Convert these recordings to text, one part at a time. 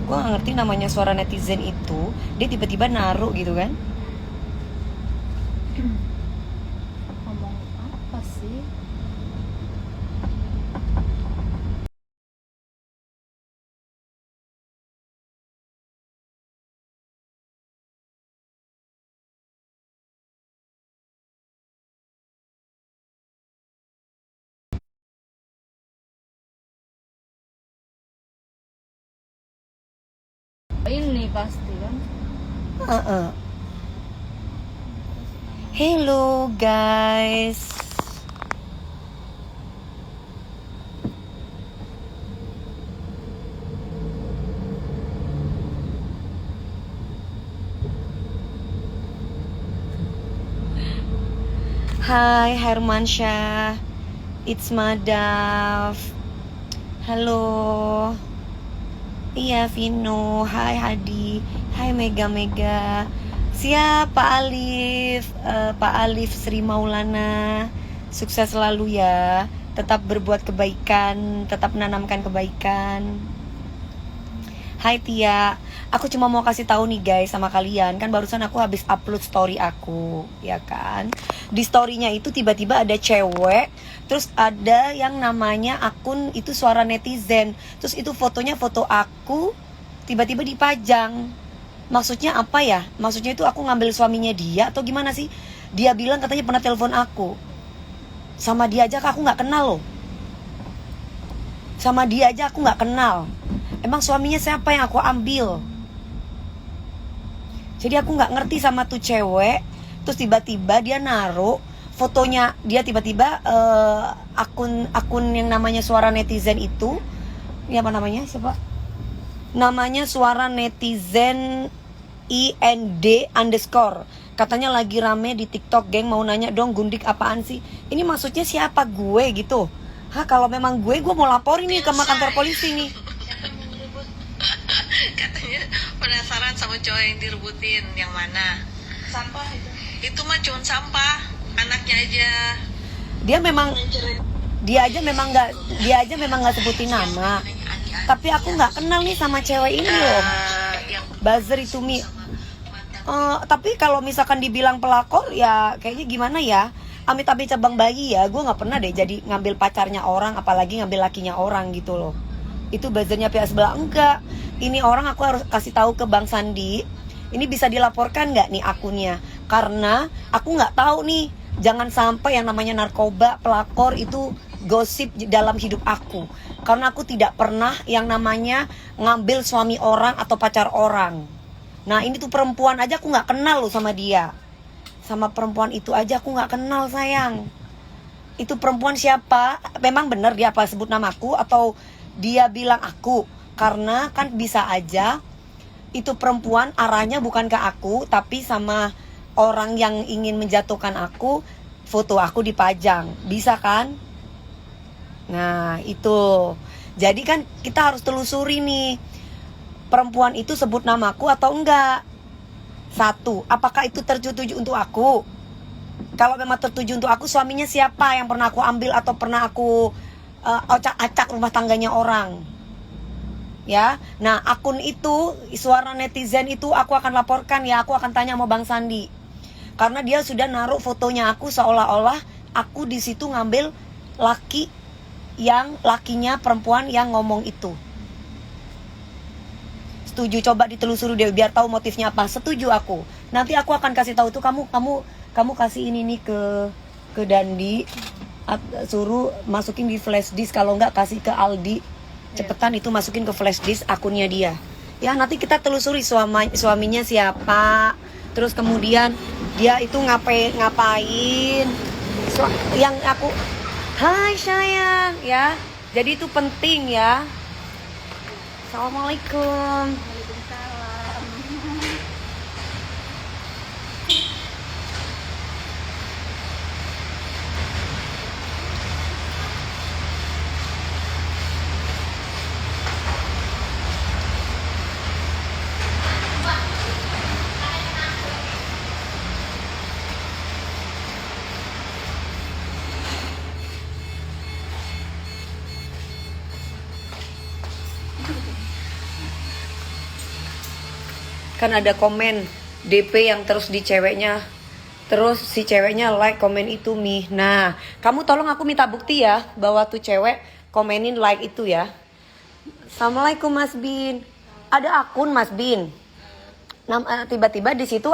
Gue gak ngerti namanya suara netizen itu. Dia tiba-tiba naruh gitu kan. Ngomong apa sih? Ini pasti kan. Hello guys. Hai Hermansyah, it's Madaf. Halo. Iya Vino, hai Hadi, hai Mega Mega. Siap Pak Alif, Pak Alif Sri Maulana. Sukses selalu ya. Tetap berbuat kebaikan, tetap menanamkan kebaikan. Hai Tia, aku cuma mau kasih tahu nih guys sama kalian. Kan barusan aku habis upload story aku, ya kan. Di storynya itu tiba-tiba ada cewek, terus ada yang namanya akun itu suara netizen. Terus itu fotonya foto aku, tiba-tiba dipajang. Maksudnya apa ya? Maksudnya itu aku ngambil suaminya dia atau gimana sih? Dia bilang katanya pernah telepon aku. Sama dia aja aku nggak kenal loh. Sama dia aja aku nggak kenal. Emang suaminya siapa yang aku ambil? Jadi aku nggak ngerti sama tuh cewek. Terus tiba-tiba dia naruh fotonya. Dia tiba-tiba akun yang namanya suara netizen itu. Ini apa namanya? Siapa? Namanya suara netizen IND underscore. Katanya lagi rame di TikTok, geng. Mau nanya dong, Gundik apaan sih? Ini maksudnya siapa gue gitu? Hah, kalau memang gue mau laporin nih ke kantor polisi nih. Katanya penasaran sama cowok yang direbutin, yang mana? Sampah itu. Itu mah cuma sampah, anaknya aja. Dia aja memang nggak sebutin nama. Tapi aku nggak kenal nih sama cewek ini loh. Buzzer itu Mi. Tapi kalau misalkan dibilang pelakor ya kayaknya gimana ya? Amit-amit cabang bayi ya. Gue nggak pernah deh jadi ngambil pacarnya orang, apalagi ngambil lakinya orang gitu loh. Itu buzzernya pihak sebelah. Enggak. Ini orang aku harus kasih tahu ke Bang Sandi. Ini bisa dilaporkan nggak nih akunnya? Karena aku nggak tahu nih. Jangan sampai yang namanya narkoba, pelakor itu gosip dalam hidup aku. Karena aku tidak pernah yang namanya ngambil suami orang atau pacar orang. Nah ini tuh perempuan aja aku nggak kenal loh sama dia. Sama perempuan itu aja aku nggak kenal sayang. Itu perempuan siapa? Memang benar dia apa sebut namaku atau dia bilang aku? Karena kan bisa aja itu perempuan arahnya bukan ke aku, tapi sama orang yang ingin menjatuhkan aku. Foto aku dipajang, bisa kan? Nah itu. Jadi kan kita harus telusuri nih, perempuan itu sebut namaku atau enggak. Satu, apakah itu tertuju untuk aku? Kalau memang tertuju untuk aku, suaminya siapa yang pernah aku ambil atau pernah aku acak-acak rumah tangganya orang? Ya, nah akun itu, suara netizen itu aku akan laporkan ya, aku akan tanya sama Bang Sandi. Karena dia sudah naruh fotonya aku seolah-olah aku di situ ngambil lakinya perempuan yang ngomong itu. Setuju, coba ditelusuri deh biar tahu motifnya apa. Setuju aku. Nanti aku akan kasih tahu tuh kamu kasih ini nih ke Dandi, suruh masukin di flash disk, kalau enggak kasih ke Aldi. Cepetan itu masukin ke flash disk akunnya dia. Ya nanti kita telusuri suaminya siapa. Terus kemudian dia itu ngapain. Yang aku hai sayang ya. Jadi itu penting ya. Assalamualaikum. Waalaikumsalam. kan ada komen DP yang terus di ceweknya, terus si ceweknya like komen itu Mi. Nah, kamu tolong aku minta bukti ya bahwa tuh cewek komenin like itu ya. Assalamualaikum Mas Bin. Ada akun Mas Bin. Tiba-tiba di situ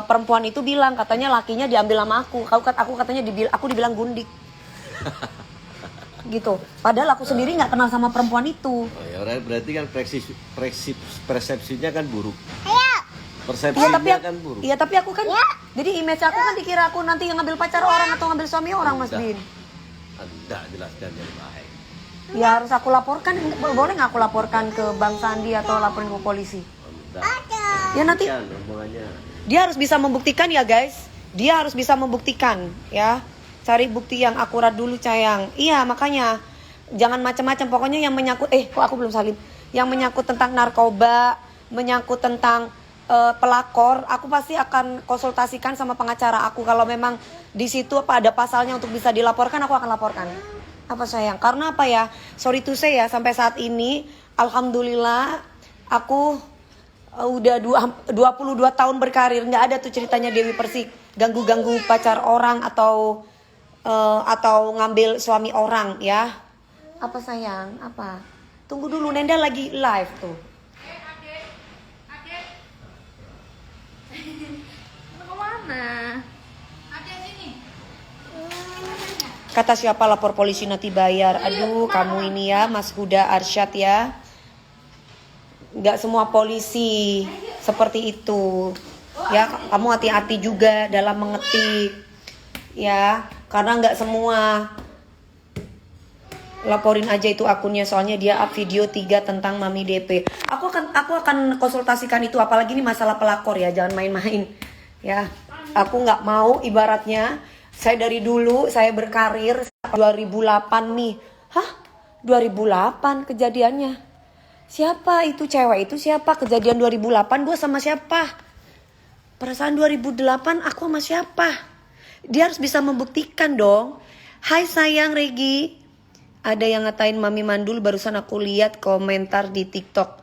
perempuan itu bilang katanya lakinya diambil sama aku. Aku katanya aku dibilang gundik. Gitu. Padahal aku sendiri nggak kenal sama perempuan itu. Oh ya, berarti kan persepsinya kan buruk. Iya Persepsinya tapi kan buruk. iya tapi aku kan jadi image aku kan dikira aku nanti yang ngambil pacar orang atau ngambil suami orang Mas Bin. Anda jelaskan yang baik. Ya harus aku laporkan, boleh nggak aku laporkan ke Bang Sandi atau laporin ke polisi? Anda. Ya nanti Kan omongannya. dia harus bisa membuktikan ya guys. Dia harus bisa membuktikan ya. Cari bukti yang akurat dulu sayang. Iya makanya jangan macam-macam. Pokoknya yang menyangkut kok aku belum salin. Yang menyangkut tentang narkoba, menyangkut tentang pelakor, aku pasti akan konsultasikan sama pengacara aku. Kalau memang di situ ada pasalnya untuk bisa dilaporkan, aku akan laporkan. Apa sayang? Karena apa ya? Sorry to say ya, sampai saat ini alhamdulillah aku udah 22 tahun berkarir, nggak ada tuh ceritanya Dewi Persik ganggu-ganggu pacar orang atau ngambil suami orang ya. Apa sayang? Apa? Tunggu dulu, Nenda lagi live tuh. Kemana? Kata siapa lapor polisi nanti bayar. Aduh kamu ini ya Mas Huda Arsyad ya. Gak semua polisi seperti itu. Ya kamu hati-hati juga dalam mengetik. Ya karena gak semua. Laporin aja itu akunnya soalnya dia up video 3 tentang Mami DP. Aku akan konsultasikan itu apalagi ini masalah pelakor ya, jangan main-main. Ya. Aku nggak mau ibaratnya saya dari dulu saya berkarir 2008 nih. Hah? 2008 kejadiannya. Siapa itu cewek itu siapa? Kejadian 2008 gue sama siapa? Perasaan 2008 aku sama siapa? Dia harus bisa membuktikan dong. Hai sayang Regi. Ada yang ngatain Mami Mandul barusan aku lihat komentar di TikTok.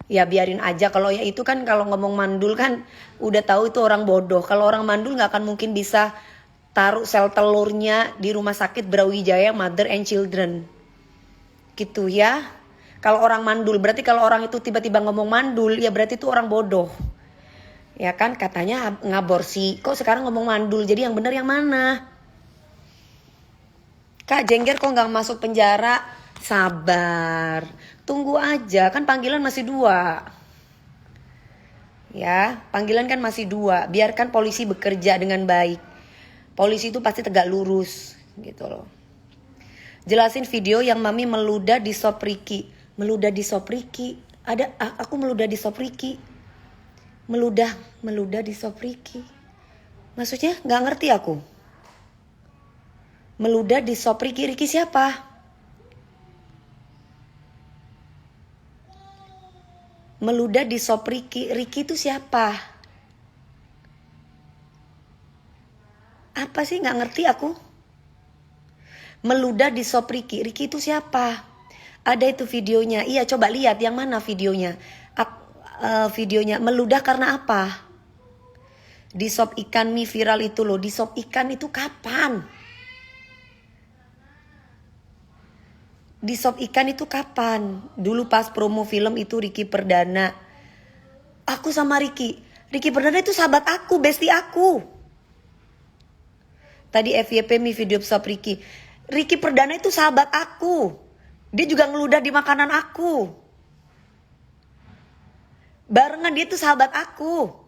Ya biarin aja kalau ya itu kan kalau ngomong mandul kan udah tahu itu orang bodoh. Kalau orang mandul nggak akan mungkin bisa taruh sel telurnya di rumah sakit Brawijaya Mother and Children. Gitu ya. Kalau orang mandul berarti kalau orang itu tiba-tiba ngomong mandul ya berarti itu orang bodoh. Ya kan katanya ngaborsi. Kok sekarang ngomong mandul jadi yang benar yang mana? Kak Jengger kok nggak masuk penjara? Sabar, tunggu aja kan panggilan masih 2. Ya, panggilan kan masih 2. Biarkan polisi bekerja dengan baik. Polisi itu pasti tegak lurus gitu loh. Jelasin video yang Mami meludah di sop Riki. Meludah di sop Riki. Ada aku meludah di sop Riki. Meludah di sop Riki. Maksudnya nggak ngerti aku. Meludah di sop Riki. Riki siapa? Meludah di sop Riki. Riki itu siapa? Apa sih nggak ngerti aku? Meludah di sop Riki. Riki itu siapa? Ada itu videonya. Iya coba lihat yang mana videonya. Videonya meludah karena apa? Di sop ikan mie viral itu loh. Di sop ikan itu kapan? Di sop ikan itu kapan? Dulu pas promo film itu Ricky Perdana. Aku sama Ricky Perdana itu sahabat aku, bestie aku. Tadi FYP mi video sop Ricky Perdana itu sahabat aku. Dia juga ngeludah di makanan aku. Barengan dia tuh sahabat aku.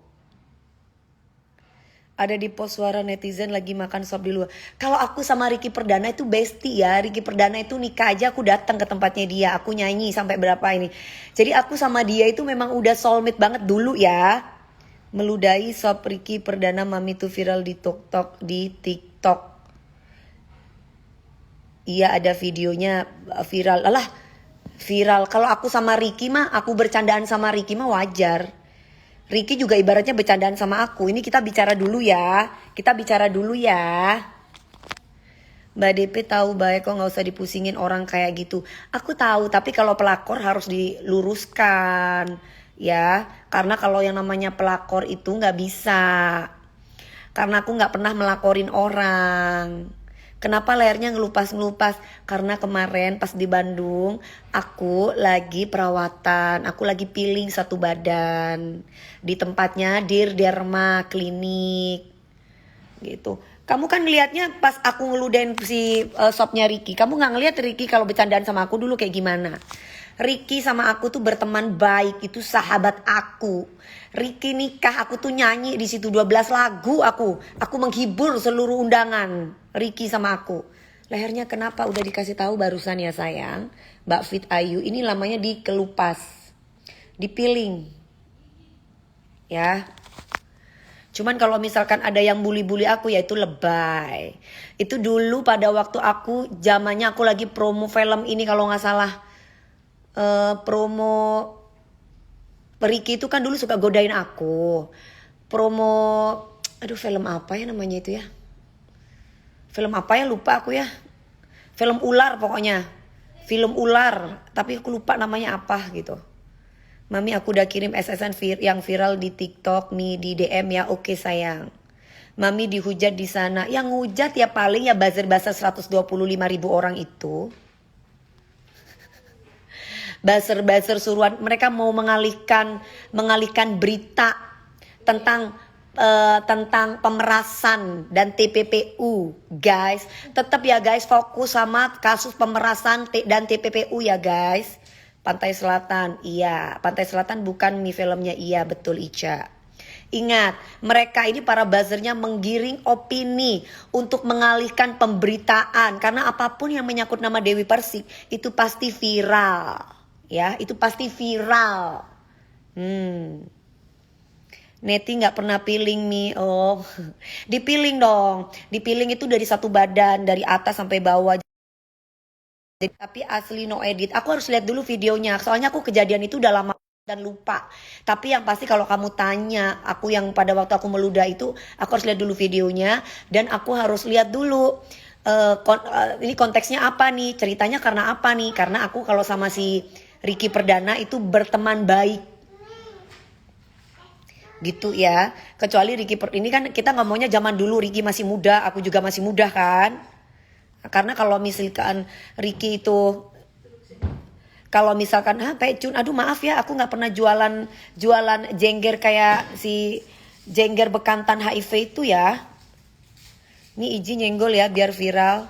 Ada di pos suara netizen lagi makan sop di luar. Kalau aku sama Ricky Perdana itu bestie ya. Ricky Perdana itu nikah aja aku datang ke tempatnya dia. Aku nyanyi sampai berapa ini. Jadi aku sama dia itu memang udah soulmate banget dulu ya. Meludahi sop Ricky Perdana Mami tuh viral di TikTok. Iya ada videonya viral. Alah viral. Kalau aku sama Ricky mah, aku bercandaan sama Ricky mah wajar. Ricky juga ibaratnya bercandaan sama aku. Ini kita bicara dulu ya. Mbak DP tahu baik kok gak usah dipusingin orang kayak gitu. Aku tahu tapi kalau pelakor harus diluruskan. Ya, karena kalau yang namanya pelakor itu nggak bisa. Karena aku nggak pernah melaporin orang. Kenapa layarnya ngelupas-ngelupas? Karena kemarin pas di Bandung aku lagi perawatan, aku lagi peeling satu badan di tempatnya Derma klinik gitu. Kamu kan ngelihatnya pas aku ngeludain si shopnya Ricky, kamu nggak ngelihat Ricky kalau bercandaan sama aku dulu kayak gimana? Ricky sama aku tuh berteman baik, itu sahabat aku. Ricky nikah, aku tuh nyanyi di situ 12 lagu aku menghibur seluruh undangan. Ricky sama aku. Lehernya kenapa udah dikasih tahu barusan ya sayang. Mbak Fit Ayu ini lamanya dikelupas, dipiling. Ya. Cuman kalau misalkan ada yang bully-bully aku ya itu lebay. Itu dulu pada waktu aku zamannya aku lagi promo film ini kalau nggak salah. Promo Ricky itu kan dulu suka godain aku. Promo film apa ya namanya itu ya? Film apa ya lupa aku ya. Film ular pokoknya. Film ular, tapi aku lupa namanya apa gitu. Mami aku udah kirim SSN yang viral di TikTok nih di DM ya. Oke sayang. Mami dihujat di sana. Yang ngujat ya paling ya buzzer-buzzer 125.000 orang itu. Buzzer-buzzer suruhan mereka mau mengalihkan berita tentang pemerasan dan TPPU, guys. Tetap ya guys, fokus sama kasus pemerasan dan TPPU ya guys. Pantai Selatan, iya. Pantai Selatan bukan mie filmnya, iya betul Ica. Ingat, mereka ini para buzzernya menggiring opini untuk mengalihkan pemberitaan. Karena apapun yang menyangkut nama Dewi Persik itu pasti viral. Ya, itu pasti viral. Neti nggak pernah peeling mie. Oh, dipiling dong. Dipiling itu dari satu badan, dari atas sampai bawah. Jadi, tapi asli no edit. Aku harus lihat dulu videonya. Soalnya aku kejadian itu udah lama dan lupa. Tapi yang pasti kalau kamu tanya, aku yang pada waktu aku meludah itu, aku harus lihat dulu videonya dan aku harus lihat dulu ini konteksnya apa nih, ceritanya karena apa nih? Karena aku kalau sama si Ricky Perdana itu berteman baik. Gitu ya. Kecuali Ricky ini kan kita ngomongnya zaman dulu Ricky masih muda, aku juga masih muda kan. Karena kalau misalkan Ricky itu kalau misalkan Pecun, aduh maaf ya aku nggak pernah jualan jengger kayak si jengger bekantan HIV itu ya. Ini izin nyenggol ya biar viral.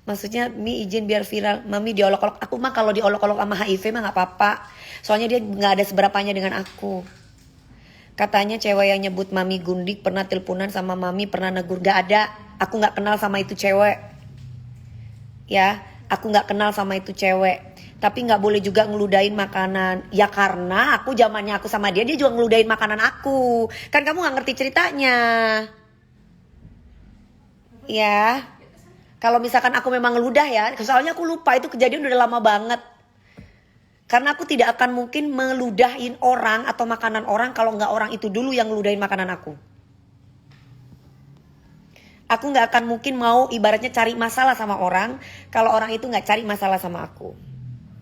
Maksudnya Mi izin biar viral. Mami diolok-olok. Aku mah kalau diolok-olok sama HIV mah gak apa-apa. Soalnya dia gak ada seberapanya dengan aku. Katanya cewek yang nyebut Mami Gundik pernah teleponan sama Mami, pernah negur. Gak ada. Aku gak kenal sama itu cewek. Ya, aku gak kenal sama itu cewek. Tapi gak boleh juga ngeludain makanan. Ya karena aku zamannya aku sama dia juga ngeludain makanan aku. Kan kamu gak ngerti ceritanya. Ya. Kalau misalkan aku memang ngeludah ya, soalnya aku lupa itu kejadian udah lama banget. Karena aku tidak akan mungkin meludahin orang atau makanan orang kalau nggak orang itu dulu yang ngeludahin makanan aku. Aku nggak akan mungkin mau ibaratnya cari masalah sama orang kalau orang itu nggak cari masalah sama aku.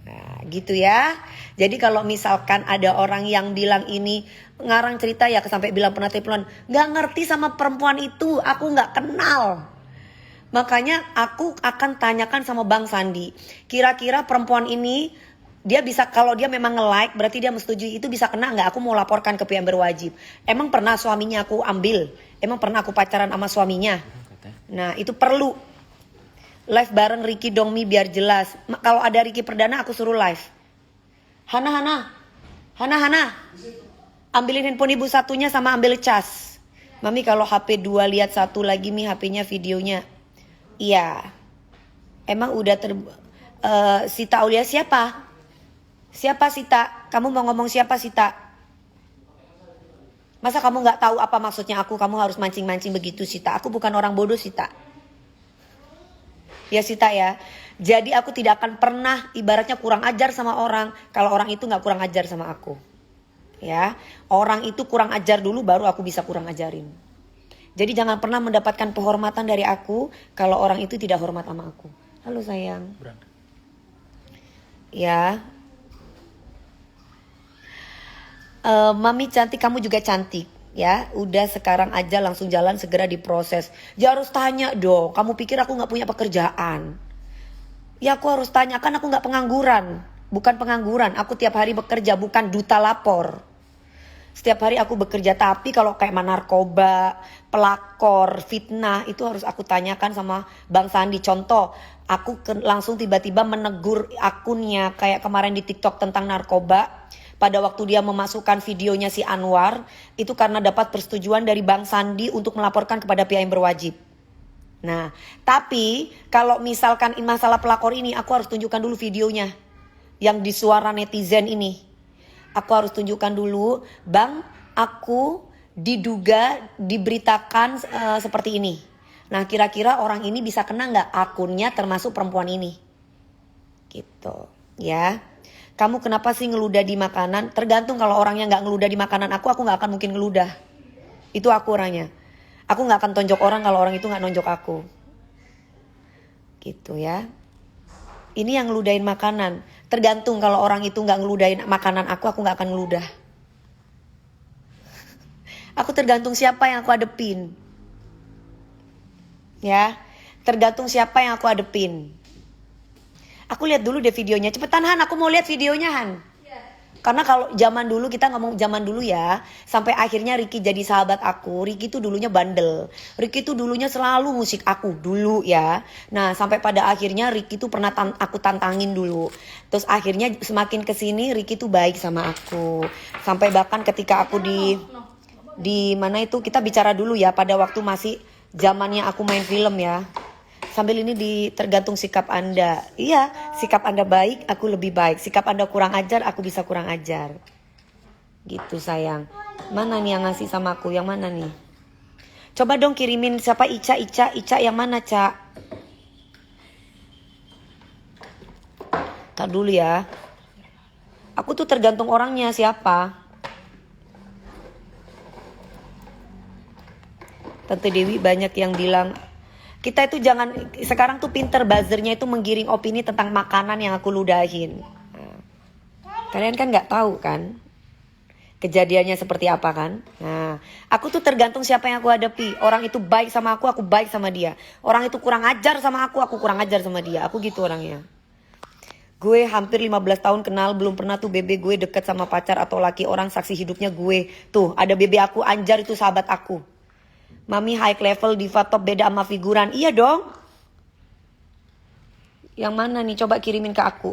Nah, gitu ya. Jadi kalau misalkan ada orang yang bilang ini ngarang cerita ya sampai bilang pernah teleponan, nggak ngerti sama perempuan itu, aku nggak kenal. Makanya aku akan tanyakan sama Bang Sandi, kira-kira perempuan ini dia bisa, kalau dia memang nge-like berarti dia menyetujui, itu bisa kena nggak? Aku mau laporkan ke pihak berwajib. Emang pernah suaminya aku ambil? Emang pernah aku pacaran sama suaminya? Nah itu perlu live bareng Ricky Dongmi biar jelas. Kalau ada Ricky Perdana aku suruh live. Hana ambilin handphone ibu satunya sama ambil cas. Mami kalau HP 2 lihat satu lagi Mi HP-nya videonya. Iya. Emang udah Sita Aulia siapa? Siapa Sita? Kamu mau ngomong siapa Sita? Masa kamu gak tahu apa maksudnya aku? Kamu harus mancing-mancing begitu Sita. Aku bukan orang bodoh Sita. Ya Sita ya. Jadi aku tidak akan pernah ibaratnya kurang ajar sama orang kalau orang itu gak kurang ajar sama aku. Ya. Orang itu kurang ajar dulu baru aku bisa kurang ajarin. Jadi jangan pernah mendapatkan penghormatan dari aku kalau orang itu tidak hormat sama aku. Halo sayang. Ya. Mami cantik, kamu juga cantik. Ya, udah sekarang aja langsung jalan, segera diproses. Ya harus tanya dong, kamu pikir aku gak punya pekerjaan? Ya aku harus tanya, kan aku gak pengangguran. Bukan pengangguran, aku tiap hari bekerja, bukan duta lapor. Setiap hari aku bekerja, tapi kalau kayak narkoba, pelakor, fitnah, itu harus aku tanyakan sama Bang Sandi. Contoh, aku langsung tiba-tiba menegur akunnya kayak kemarin di TikTok tentang narkoba. Pada waktu dia memasukkan videonya si Anwar, itu karena dapat persetujuan dari Bang Sandi untuk melaporkan kepada pihak yang berwajib. Nah, tapi kalau misalkan masalah pelakor ini, aku harus tunjukkan dulu videonya yang di suara netizen ini. Aku harus tunjukkan dulu, Bang, aku diduga diberitakan seperti ini. Nah, kira-kira orang ini bisa kena nggak akunnya termasuk perempuan ini? Gitu, ya. Kamu kenapa sih ngeludah di makanan? Tergantung, kalau orangnya nggak ngeludah di makanan aku nggak akan mungkin ngeludah. Itu aku orangnya. Aku nggak akan tonjok orang kalau orang itu nggak nonjok aku. Gitu ya. Ini yang ngeludahin makanan. Tergantung, kalau orang itu nggak ngeludahin makanan aku nggak akan ngeludah. Aku tergantung siapa yang aku hadepin. Ya, tergantung siapa yang aku hadepin. Aku lihat dulu deh videonya. Cepetan Han, aku mau lihat videonya Han. Karena kalau zaman dulu, kita ngomong zaman dulu ya, sampai akhirnya Ricky jadi sahabat aku. Ricky tuh dulunya bandel. Ricky tuh dulunya selalu musik aku dulu ya. Nah, sampai pada akhirnya Ricky tuh pernah aku tantangin dulu. Terus akhirnya semakin kesini Ricky tuh baik sama aku. Sampai bahkan ketika aku di mana itu, kita bicara dulu ya, pada waktu masih zamannya aku main film ya. Sambil ini tergantung sikap Anda. Iya, sikap Anda baik, aku lebih baik. Sikap Anda kurang ajar, aku bisa kurang ajar. Gitu sayang. Mana nih yang ngasih sama aku? Yang mana nih? Coba dong kirimin siapa? Ica yang mana, Ca? Tar dulu ya. Aku tuh tergantung orangnya siapa. Tante Dewi banyak yang bilang, kita itu jangan, sekarang tuh pinter buzzernya itu menggiring opini tentang makanan yang aku ludahin. Nah, kalian kan gak tahu kan kejadiannya seperti apa kan. Nah, aku tuh tergantung siapa yang aku hadapi. Orang itu baik sama aku baik sama dia. Orang itu kurang ajar sama aku kurang ajar sama dia. Aku gitu orangnya. Gue hampir 15 tahun kenal, belum pernah tuh bebe gue deket sama pacar atau laki orang saksi hidupnya gue. Tuh ada bebe aku, Anjar, itu sahabat aku. Mami high level, diva top, beda sama figuran. Iya dong. Yang mana nih? Coba kirimin ke aku.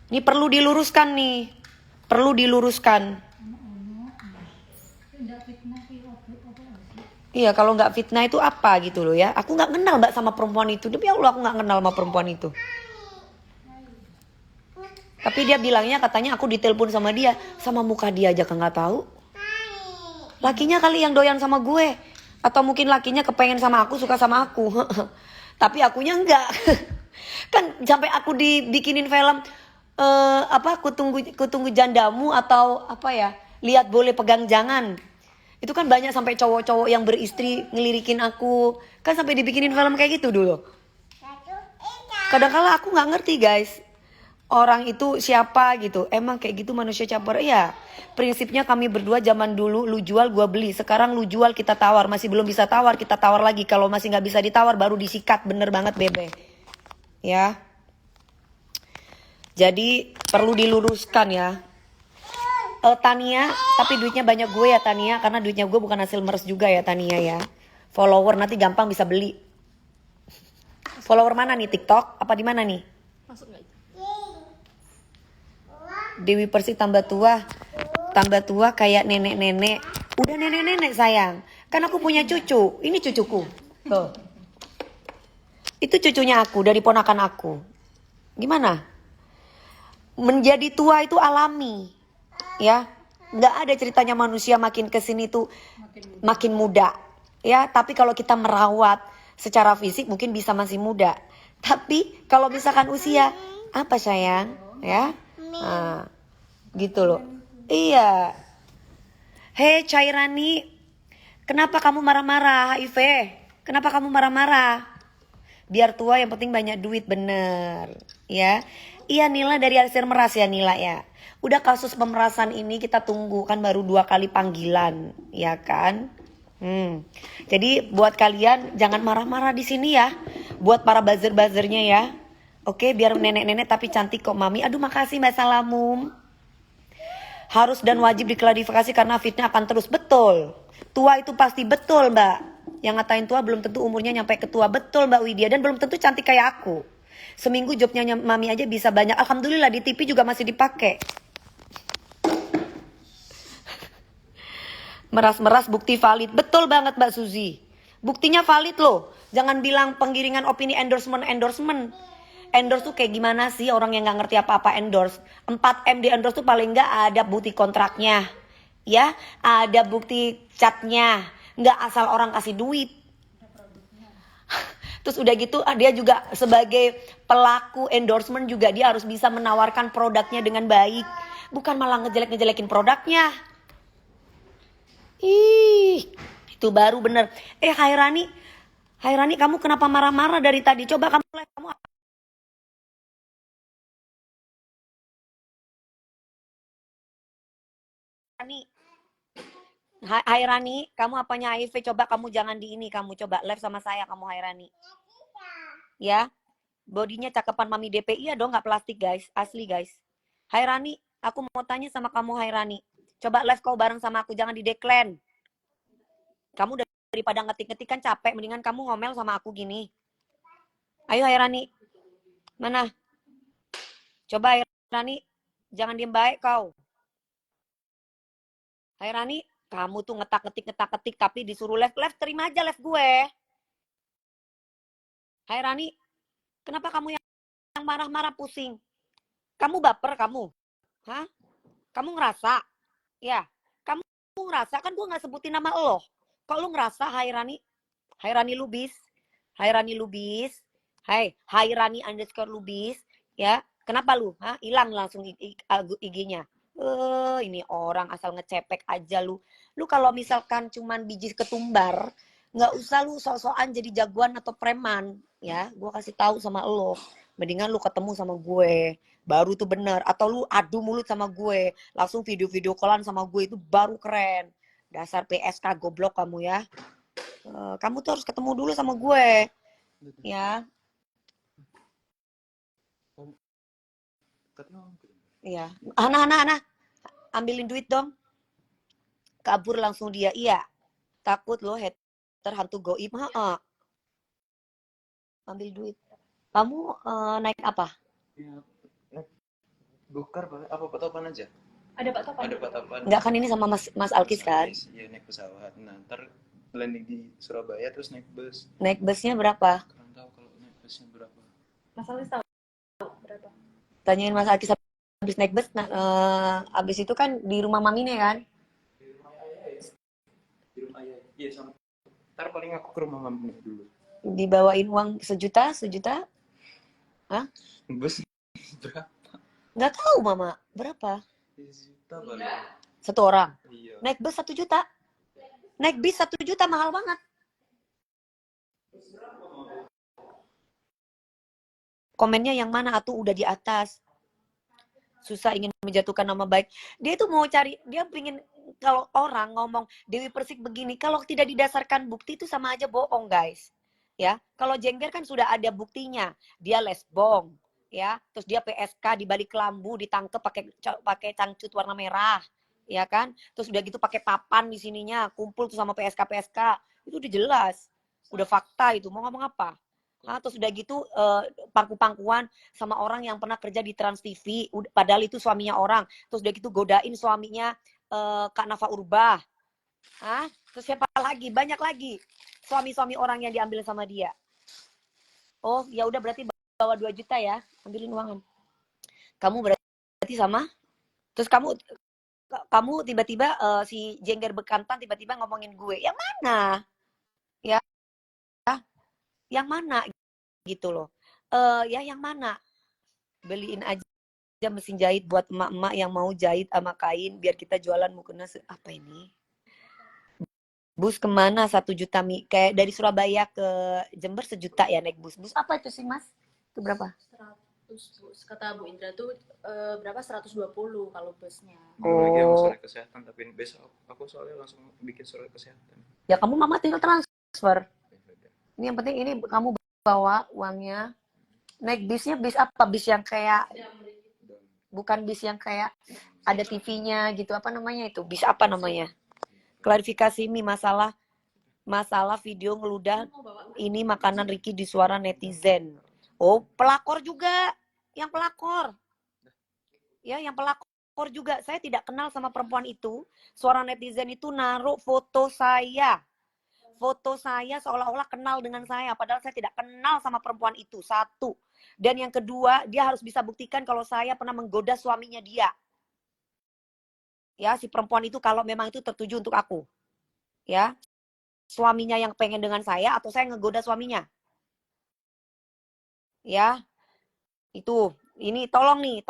Ini perlu diluruskan nih. Perlu diluruskan. Iya, kalau nggak fitnah itu apa gitu loh ya. Aku nggak kenal mbak sama perempuan itu. Demi Allah aku nggak kenal sama perempuan itu. Tapi dia bilangnya, katanya aku ditelepon sama dia. Sama muka dia aja nggak tahu. Lakinya kali yang doyan sama gue. Atau mungkin lakinya kepengen sama aku, suka sama aku. Tapi akunya enggak. Kan sampai aku dibikinin film aku tunggu jandamu, atau apa ya, lihat boleh pegang jangan. Itu kan banyak sampai cowok-cowok yang beristri ngelirikin aku. Kan sampai dibikinin film kayak gitu dulu. Kadang-kala aku nggak ngerti guys. Orang itu siapa gitu. Emang kayak gitu manusia caper. Ya, prinsipnya kami berdua zaman dulu, lu jual gua beli. Sekarang lu jual kita tawar. Masih belum bisa tawar, kita tawar lagi. Kalau masih gak bisa ditawar baru disikat. Bener banget bebe. Ya. Jadi perlu diluruskan ya. Tania, tapi duitnya banyak gue ya Tania. Karena duitnya gue bukan hasil meres juga ya Tania ya. Follower nanti gampang bisa beli. Follower mana nih? TikTok? Apa di mana nih? Masuk nggak? Dewi Persik tambah tua kayak nenek-nenek. Udah nenek-nenek sayang. Kan aku punya cucu. Ini cucuku. Tuh. Itu cucunya aku, dari ponakan aku. Gimana? Menjadi tua itu alami. Ya. Nggak ada ceritanya manusia makin kesini tuh makin muda. Ya, tapi kalau kita merawat secara fisik mungkin bisa masih muda. Tapi kalau misalkan usia, apa sayang? Ya. Nah, gitu loh. Iya. Hei Cairani, kenapa kamu marah-marah HIV? Kenapa kamu marah-marah? Biar tua yang penting banyak duit, bener. Ya. Iya Nila dari Arsir Meras ya Nila ya. Udah kasus pemerasan ini kita tunggu kan baru 2 kali panggilan, ya kan? Jadi buat kalian jangan marah-marah di sini ya. Buat para buzzer-buzzernya ya. Oke, biar nenek-nenek tapi cantik kok Mami. Aduh makasih Mbak Salamum. Harus dan wajib diklarifikasi karena fitnah akan terus. Betul. Tua itu pasti betul Mbak. Yang ngatain tua belum tentu umurnya nyampe ke tua. Betul Mbak Widya. Dan belum tentu cantik kayak aku. Seminggu jobnya Mami aja bisa banyak. Alhamdulillah di TV juga masih dipakai. Meras-meras bukti valid. Betul banget Mbak Suzy. Buktinya valid loh. Jangan bilang penggiringan opini endorsement. Endorse tuh kayak gimana sih orang yang gak ngerti apa-apa endorse. 4M di endorse tuh paling gak ada bukti kontraknya. Ya, ada bukti catnya. Gak asal orang kasih duit. Terus udah gitu dia juga sebagai pelaku endorsement juga dia harus bisa menawarkan produknya dengan baik. Bukan malah ngejelek-ngejelekin produknya. Ih, itu baru bener. Hai Rani kamu kenapa marah-marah dari tadi? Coba kamu live kamu. Rani. Hai Rani, kamu apanya HIV? Coba kamu jangan di ini, kamu coba live sama saya kamu Hai Rani. Ya, bodinya cakepan Mami DP. Iya dong, nggak plastik guys, asli guys. Hai Rani, aku mau tanya sama kamu Hai Rani. Coba live kau bareng sama aku, jangan di decline. Kamu daripada ngetik-ngetik kan capek, mendingan kamu ngomel sama aku gini. Ayo Hai Rani, mana? Coba Hai Rani, jangan diem baik kau. Hai Rani, kamu tuh ngetak-ngetik tapi disuruh live terima aja live gue. Hai Rani, kenapa kamu yang marah-marah pusing? Kamu baper kamu? Hah? Kamu ngerasa? Ya, kamu ngerasa kan gue nggak sebutin nama lo. Kok lu ngerasa Hai Rani? Hai Rani Lubis. Hai Rani Lubis. Hai Rani _ Lubis. Ya, kenapa lu? Hah? Hilang langsung IG-nya. Ini orang asal ngecepek aja lu. Lu kalau misalkan cuman biji ketumbar, nggak usah lu sok-sokan jadi jagoan atau preman, ya. Gue kasih tahu sama lo. Mendingan lu ketemu sama gue, baru tuh bener. Atau lu adu mulut sama gue, langsung video-video callan sama gue itu baru keren. Dasar PSK goblok kamu ya. Kamu tuh harus ketemu dulu sama gue, ya. Iya. Ana, ambilin duit dong. Kabur langsung dia. Iya. Takut lo hater hantu goib. Ambil duit. Kamu naik apa? Ya, Gokar apa Pak aja? Ada Pak Topan. Ada Pak Topan. Enggak kan ini sama Mas Alkis kan? Iya naik pesawat. Nah, ntar landing di Surabaya terus naik bus. Naik busnya berapa? Kurang tahu kalau naik busnya berapa. Mas Alis tahu berapa? Tanyain Mas Alkis habis naik bus. Habis itu kan di rumah mamine kan? Di rumah ayah. Iya sama. Ntar paling aku ke rumah mami dulu. Dibawain uang sejuta? Hah? Bus berapa? Nggak tahu mama. Berapa? 1 juta paling. 1 orang? Iya. Naik bus 1 juta? Naik bis 1 juta mahal banget. Komennya yang mana atuh udah di atas. Susah ingin menjatuhkan nama baik. Dia itu mau cari, dia pingin kalau orang ngomong Dewi Persik begini, kalau tidak didasarkan bukti itu sama aja bohong guys. Ya, kalau Jengger kan sudah ada buktinya. Dia lesbong, ya. Terus dia PSK di balik lambu ditangkep pakai cangcut warna merah, ya kan? Terus udah gitu pakai papan di sininya, kumpul tuh sama PSK. Itu udah jelas. Udah fakta itu. Mau ngomong apa? Terus udah gitu pangku-pangkuan sama orang yang pernah kerja di Trans TV, padahal itu suaminya orang. Terus udah gitu godain suaminya Kak Nafa Urbah. Terus siapa lagi? Banyak lagi suami-suami orang yang diambil sama dia. Oh, ya udah berarti bawa 2 juta ya, ambilin uangan. Kamu berarti sama? Terus kamu tiba-tiba si Jengger Bekantan tiba-tiba ngomongin gue. Yang mana? Ya. Yang mana gitu loh. Ya yang mana? Beliin aja mesin jahit buat emak-emak yang mau jahit sama kain biar kita jualan mukena apa ini? Bus kemana 1 juta Mi? Kayak dari Surabaya ke Jember 1 juta ya naik bus. Bus apa itu sih Mas? Itu berapa? 100 Bu. Kata Bu Indra tuh berapa 120 kalau busnya. Belum lagi sama Oh, surat kesehatan, tapi besok aku soalnya langsung bikin surat kesehatan. ya kamu Mama tinggal transfer. Ini yang penting ini kamu bawa uangnya. Naik bisnya bis apa? Bis yang kayak bukan bis yang kayak ada TV-nya gitu. Apa namanya itu? Bis apa namanya? Klarifikasi Mi masalah video ngeludah ini makanan Ricky di suara netizen. Oh, pelakor juga. Yang pelakor. Ya, yang pelakor juga. Saya tidak kenal sama perempuan itu. Suara netizen itu naruh foto saya. Foto saya seolah-olah kenal dengan saya. Padahal saya tidak kenal sama perempuan itu. 1. Dan yang kedua, dia harus bisa buktikan kalau saya pernah menggoda suaminya dia. Ya, si perempuan itu kalau memang itu tertuju untuk aku. Ya, suaminya yang pengen dengan saya atau saya ngegoda suaminya. Ya, itu. Ini tolong nih.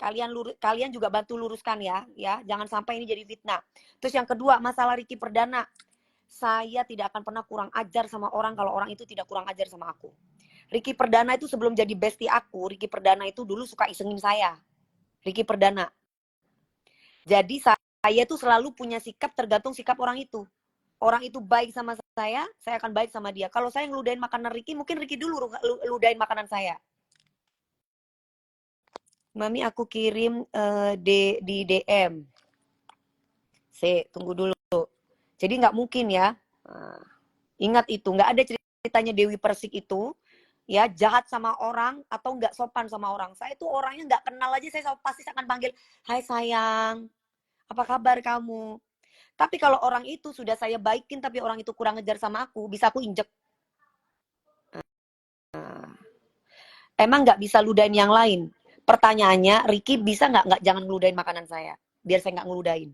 Kalian juga bantu luruskan ya. Jangan sampai ini jadi fitnah. Terus yang kedua, masalah Ricky Perdana. Saya tidak akan pernah kurang ajar sama orang kalau orang itu tidak kurang ajar sama aku. Ricky Perdana itu sebelum jadi bestie aku, Ricky Perdana itu dulu suka isengin saya. Ricky Perdana. Jadi saya tuh selalu punya sikap tergantung sikap orang itu. Orang itu baik sama saya akan baik sama dia. Kalau saya ngeludahin makanan Ricky, mungkin Ricky dulu ludahin makanan saya. Mami aku kirim di DM. Tunggu dulu. Jadi nggak mungkin ya. Ingat itu, nggak ada ceritanya Dewi Persik itu ya jahat sama orang atau nggak sopan sama orang. Saya tuh orangnya nggak kenal aja, saya pasti akan panggil, hai sayang, apa kabar kamu? Tapi kalau orang itu sudah saya baikin tapi orang itu kurang ngejar sama aku, bisa aku injek. Emang nggak bisa ludahin yang lain? Pertanyaannya, Ricky bisa nggak jangan ngeludahin makanan saya? Biar saya nggak ngeludahin.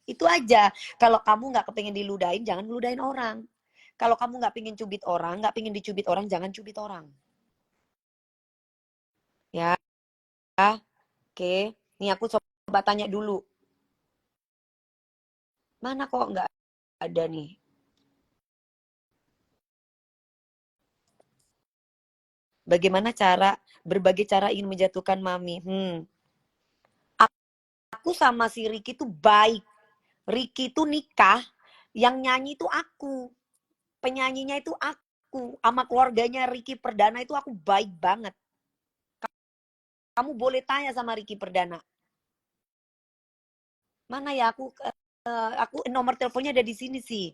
Itu aja. Kalau kamu nggak kepengen diludahin, jangan ngeludahin orang. Kalau kamu nggak pengen cubit orang, nggak pengen dicubit orang, jangan cubit orang. Ya, oke. Nih aku coba tanya dulu. Mana kok nggak ada nih? Bagaimana berbagai cara ingin menjatuhkan Mami? Aku sama si Ricky tuh baik. Ricky tuh nikah, yang nyanyi itu aku. Penyanyinya itu aku. Sama keluarganya Ricky Perdana itu aku baik banget. Kamu boleh tanya sama Ricky Perdana. Mana ya aku nomor teleponnya ada di sini sih.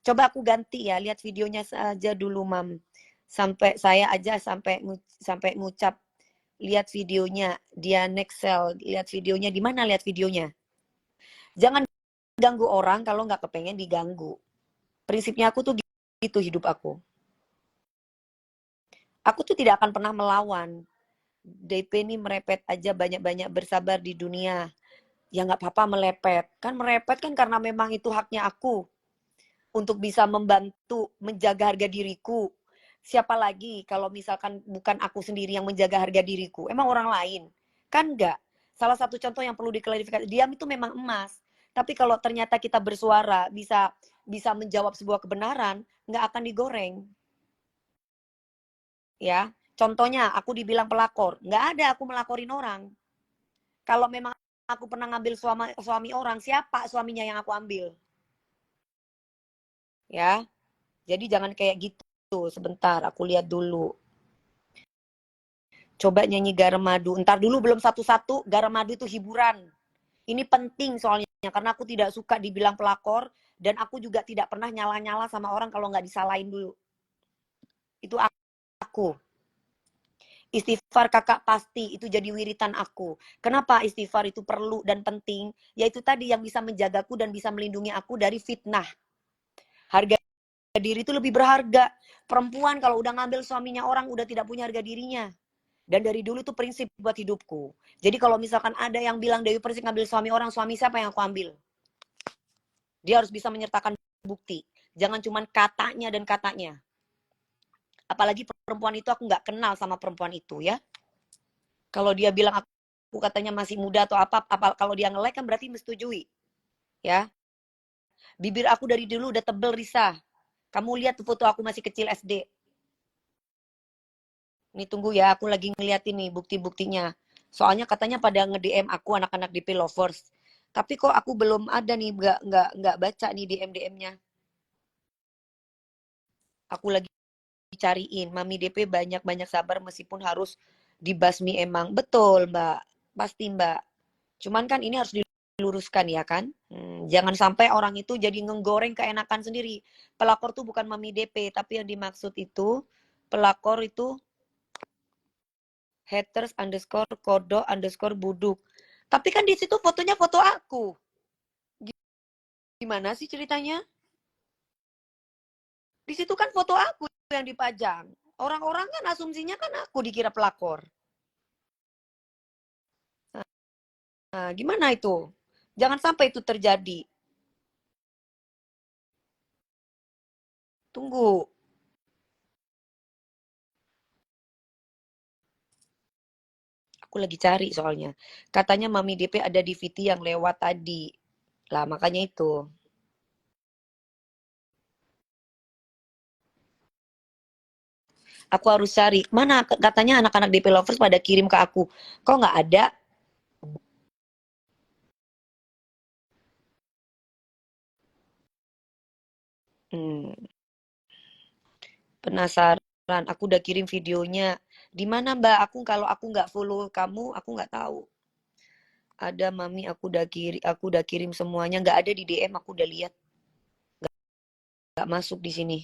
Coba aku ganti ya, lihat videonya saja dulu, Mam. Sampai saya aja sampai ngucap lihat videonya dia Nexel, lihat videonya di mana lihat videonya. Jangan ganggu orang kalau nggak kepengen diganggu. Prinsipnya aku tuh gitu hidup aku. Aku tuh tidak akan pernah melawan. DP ini merepet aja banyak-banyak bersabar di dunia. Ya nggak apa-apa melepet. Kan merepet kan karena memang itu haknya aku. Untuk bisa membantu menjaga harga diriku. Siapa lagi kalau misalkan bukan aku sendiri yang menjaga harga diriku? Emang orang lain? Kan enggak. Salah satu contoh yang perlu diklarifikasi, diam itu memang emas. Tapi kalau ternyata kita bersuara bisa menjawab sebuah kebenaran, nggak akan digoreng. Ya, contohnya aku dibilang pelakor, nggak ada aku melaporin orang. Kalau memang aku pernah ngambil suami orang, siapa suaminya yang aku ambil? Ya, jadi jangan kayak gitu. Sebentar, aku lihat dulu. Coba nyanyi Garam Madu. Ntar dulu belum satu-satu, Garam Madu itu hiburan. Ini penting soalnya, karena aku tidak suka dibilang pelakor, dan aku juga tidak pernah nyala-nyala sama orang kalau nggak disalahin dulu. Itu aku. Istighfar kakak pasti, itu jadi wiritan aku. Kenapa istighfar itu perlu dan penting? Yaitu tadi yang bisa menjagaku dan bisa melindungi aku dari fitnah. Harga diri itu lebih berharga. Perempuan kalau udah ngambil suaminya orang, udah tidak punya harga dirinya. Dan dari dulu itu prinsip buat hidupku. Jadi kalau misalkan ada yang bilang Dewi Persik ngambil suami orang, suami siapa yang aku ambil? Dia harus bisa menyertakan bukti. Jangan cuma katanya dan katanya. Apalagi perempuan itu aku nggak kenal sama perempuan itu ya. Kalau dia bilang katanya masih muda atau apa kalau dia nge-like kan berarti menyetujui. Ya. Bibir aku dari dulu udah tebel, Risa. Kamu lihat tuh foto aku masih kecil SD. Nih tunggu ya, aku lagi ngeliatin nih bukti-buktinya. Soalnya katanya pada nge-DM aku anak-anak DP lovers. Tapi kok aku belum ada nih, nggak baca nih DM-DM-nya. Aku lagi cariin. Mami DP banyak-banyak sabar meskipun harus dibasmi emang. Betul, Mbak. Pasti, Mbak. Cuman kan ini harus diluruskan ya kan. Jangan sampai orang itu jadi ngegoreng keenakan sendiri. Pelakor tuh bukan Mami DP, tapi yang dimaksud itu pelakor itu haters underscore kodo underscore buduk. Tapi kan di situ fotonya foto aku. Gimana sih ceritanya? Di situ kan foto aku yang dipajang. Orang-orang kan asumsinya kan aku dikira pelakor. Nah, gimana itu? Jangan sampai itu terjadi. Tunggu. Aku lagi cari soalnya. Katanya Mami DP ada di VT yang lewat tadi. Lah, makanya itu. Aku harus cari. Mana katanya anak-anak DP lovers pada kirim ke aku. Kok nggak ada? Penasaran. Aku udah kirim videonya. Di mana Mbak? Kalau aku nggak follow kamu, aku nggak tahu. Ada Mami, aku udah kirim semuanya. Nggak ada di DM, aku udah lihat. Nggak masuk di sini.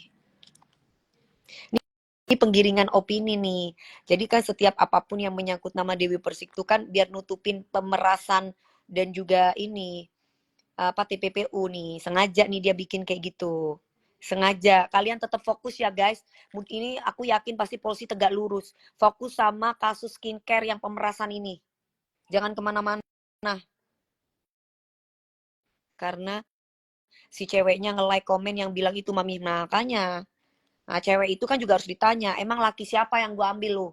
Ini penggiringan opini nih. Jadi kan setiap apapun yang menyangkut nama Dewi Persik itu kan biar nutupin pemerasan dan juga ini apa TPPU nih. Sengaja nih dia bikin kayak gitu. Sengaja. Kalian tetap fokus ya guys. Ini aku yakin pasti polisi tegak lurus. Fokus sama kasus skincare yang pemerasan ini. Jangan kemana-mana. Karena si ceweknya nge-like komen yang bilang itu Mami. Makanya. Nah cewek itu kan juga harus ditanya. Emang laki siapa yang gue ambil lo?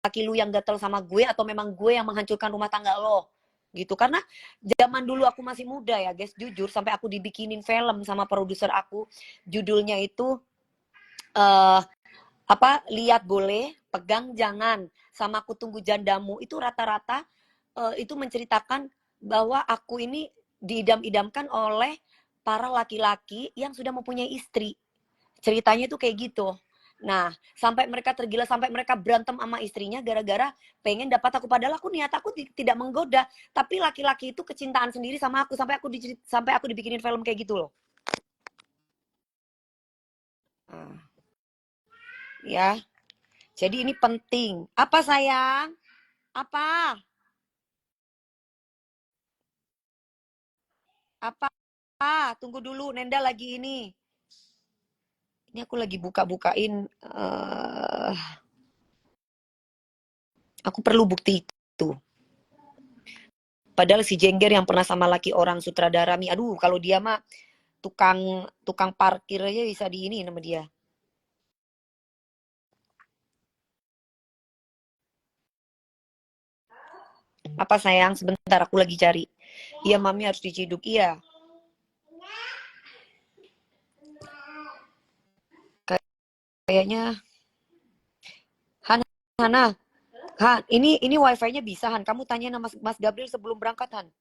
Laki lu yang gatel sama gue atau memang gue yang menghancurkan rumah tangga lo? Gitu. Karena zaman dulu aku masih muda ya guys. Jujur sampai aku dibikinin film sama produser aku. Judulnya itu lihat boleh, pegang jangan, sama aku tunggu jandamu. Itu rata-rata itu menceritakan bahwa aku ini diidam-idamkan oleh para laki-laki yang sudah mempunyai istri. Ceritanya itu kayak gitu. Nah, sampai mereka tergila, sampai mereka berantem sama istrinya gara-gara pengen dapat aku. Padahal aku niat aku tidak menggoda, tapi laki-laki itu kecintaan sendiri sama aku sampai aku dibikinin film kayak gitu loh. Nah, ya. Jadi ini penting. Apa sayang? Apa? Apa? Tunggu dulu, Nenda lagi ini. Ini aku lagi buka-bukain. Aku perlu bukti itu. Padahal si Jengger yang pernah sama laki orang sutradara Mi, aduh kalau dia mah tukang parkir aja bisa di ini nama dia. Apa sayang? Sebentar aku lagi cari. Iya Mami harus diciduk. Iya. Kayaknya Hana. Han, ini wifi-nya bisa Han. Kamu tanya sama Mas Gabriel sebelum berangkat Han.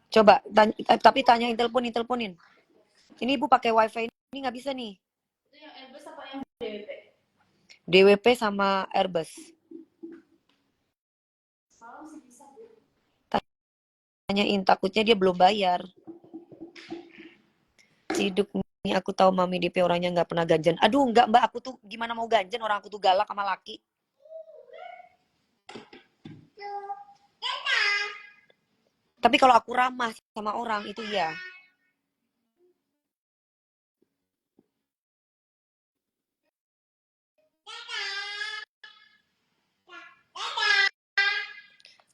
Coba, tapi tanyain teleponin. Ini Ibu pakai wifi ini nggak bisa nih. Itu yang Airbus apa yang DWP? DWP sama Airbus. Malam sih bisa, Bu. Tanyain, takutnya dia belum bayar. Ciduk nih aku tahu Mami DP orangnya nggak pernah ganjen. Aduh nggak Mbak, aku tuh gimana mau ganjen, orang aku tuh galak sama laki. Tapi kalau aku ramah sama orang itu ya.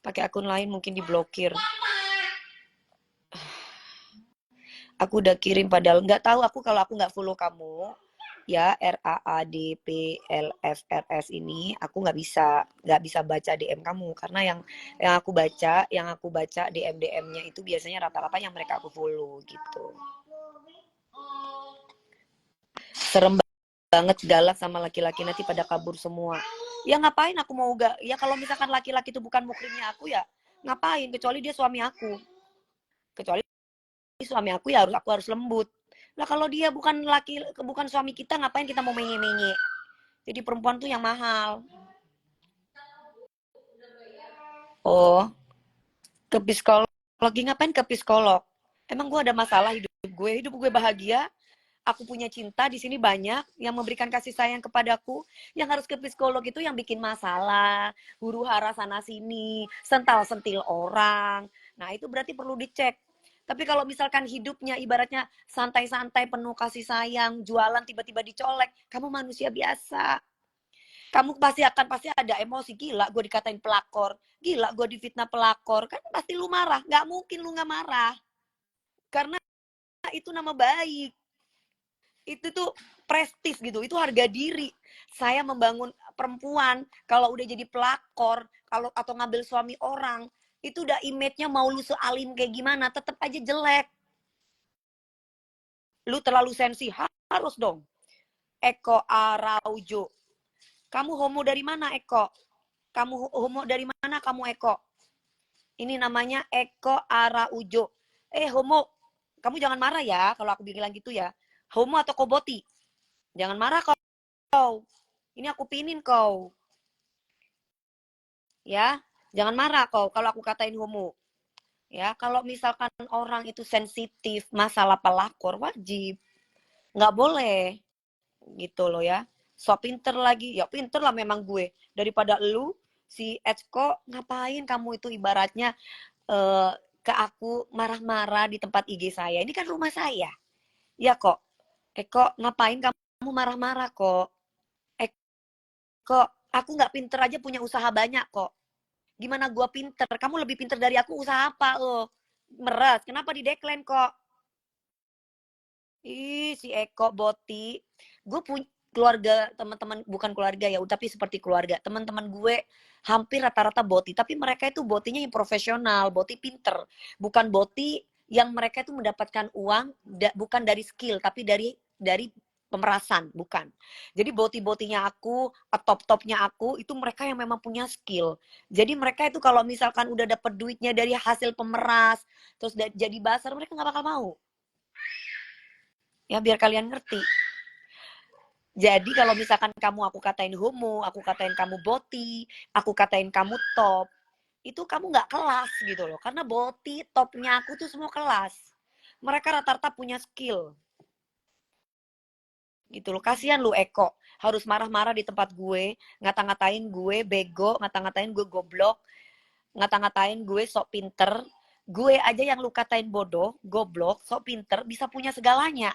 Pakai akun lain mungkin diblokir. Aku udah kirim padahal nggak tahu aku kalau aku nggak follow kamu. ya, RAADPLFRS ini aku nggak bisa baca DM kamu karena yang aku baca DM-DM-nya itu biasanya rata-rata yang mereka aku follow gitu. Serem banget galak sama laki-laki nanti pada kabur semua. Ya ngapain aku mau gak? Ya kalau misalkan laki-laki itu bukan mukrimnya aku ya ngapain? Kecuali dia suami aku. Kecuali suami aku ya aku harus lembut. Lah kalau dia bukan suami kita ngapain kita mau menye-menye? Jadi perempuan tuh yang mahal. Oh, ke psikolog. Lagi ngapain ke psikolog? Emang gue ada masalah hidup gue bahagia. Aku punya cinta di sini banyak yang memberikan kasih sayang kepadaku. Yang harus ke psikolog itu yang bikin masalah, huru hara sana sini, sental sentil orang. Nah itu berarti perlu dicek. Tapi kalau misalkan hidupnya ibaratnya santai-santai penuh kasih sayang, jualan tiba-tiba dicolek, kamu manusia biasa. Kamu pasti ada emosi, gila gue dikatain pelakor, gila gue difitnah pelakor, kan pasti lu marah. Nggak mungkin lu nggak marah, karena itu nama baik, itu tuh prestis gitu, itu harga diri. Saya membangun perempuan, kalau udah jadi pelakor, atau ngambil suami orang, itu udah image-nya mau lu sealim kayak gimana, tetap aja jelek. Lu terlalu sensi, harus dong. Eko Araujo, kamu homo dari mana Eko? Kamu homo dari mana kamu Eko? Ini namanya Eko Araujo. Homo, kamu jangan marah ya kalau aku bilang gitu ya. Homo atau koboti? Jangan marah kau. Ini aku pinin kau. Ya, jangan marah kau kalau aku katain homo. Ya, kalau misalkan orang itu sensitif masalah pelakor wajib. Nggak boleh. Gitu loh ya. So pinter lagi. Ya pinter lah memang gue. Daripada lu, si Eko, ngapain kamu itu ibaratnya ke aku marah-marah di tempat IG saya. Ini kan rumah saya. Ya kok. Eko, ngapain kamu marah-marah kok? Eko, aku nggak pinter aja punya usaha banyak kok. Gimana gua pinter? Kamu lebih pinter dari aku usaha apa lo? Meres, kenapa di decline kok? Ih, si Eko Boti. Gue punya keluarga, teman-teman, bukan keluarga ya, tapi seperti keluarga. Teman-teman gue hampir rata-rata boti, tapi mereka itu botinya yang profesional, boti pinter. Bukan boti yang mereka itu mendapatkan uang bukan dari skill, tapi dari pemerasan, bukan. Jadi boti-botinya aku, top-topnya aku, itu mereka yang memang punya skill. Jadi mereka itu kalau misalkan udah dapet duitnya dari hasil pemeras, terus jadi basar, mereka nggak bakal mau. Ya biar kalian ngerti. Jadi kalau misalkan aku katain homo, aku katain kamu boti, aku katain kamu top, itu kamu nggak kelas gitu loh. Karena boti, topnya aku tuh semua kelas. Mereka rata-rata punya skill. Gitu loh. Kasihan lu Eko. Harus marah-marah di tempat gue, ngata-ngatain gue bego, ngata-ngatain gue goblok, ngata-ngatain gue sok pinter. Gue aja yang lu katain bodoh, goblok, sok pinter, bisa punya segalanya.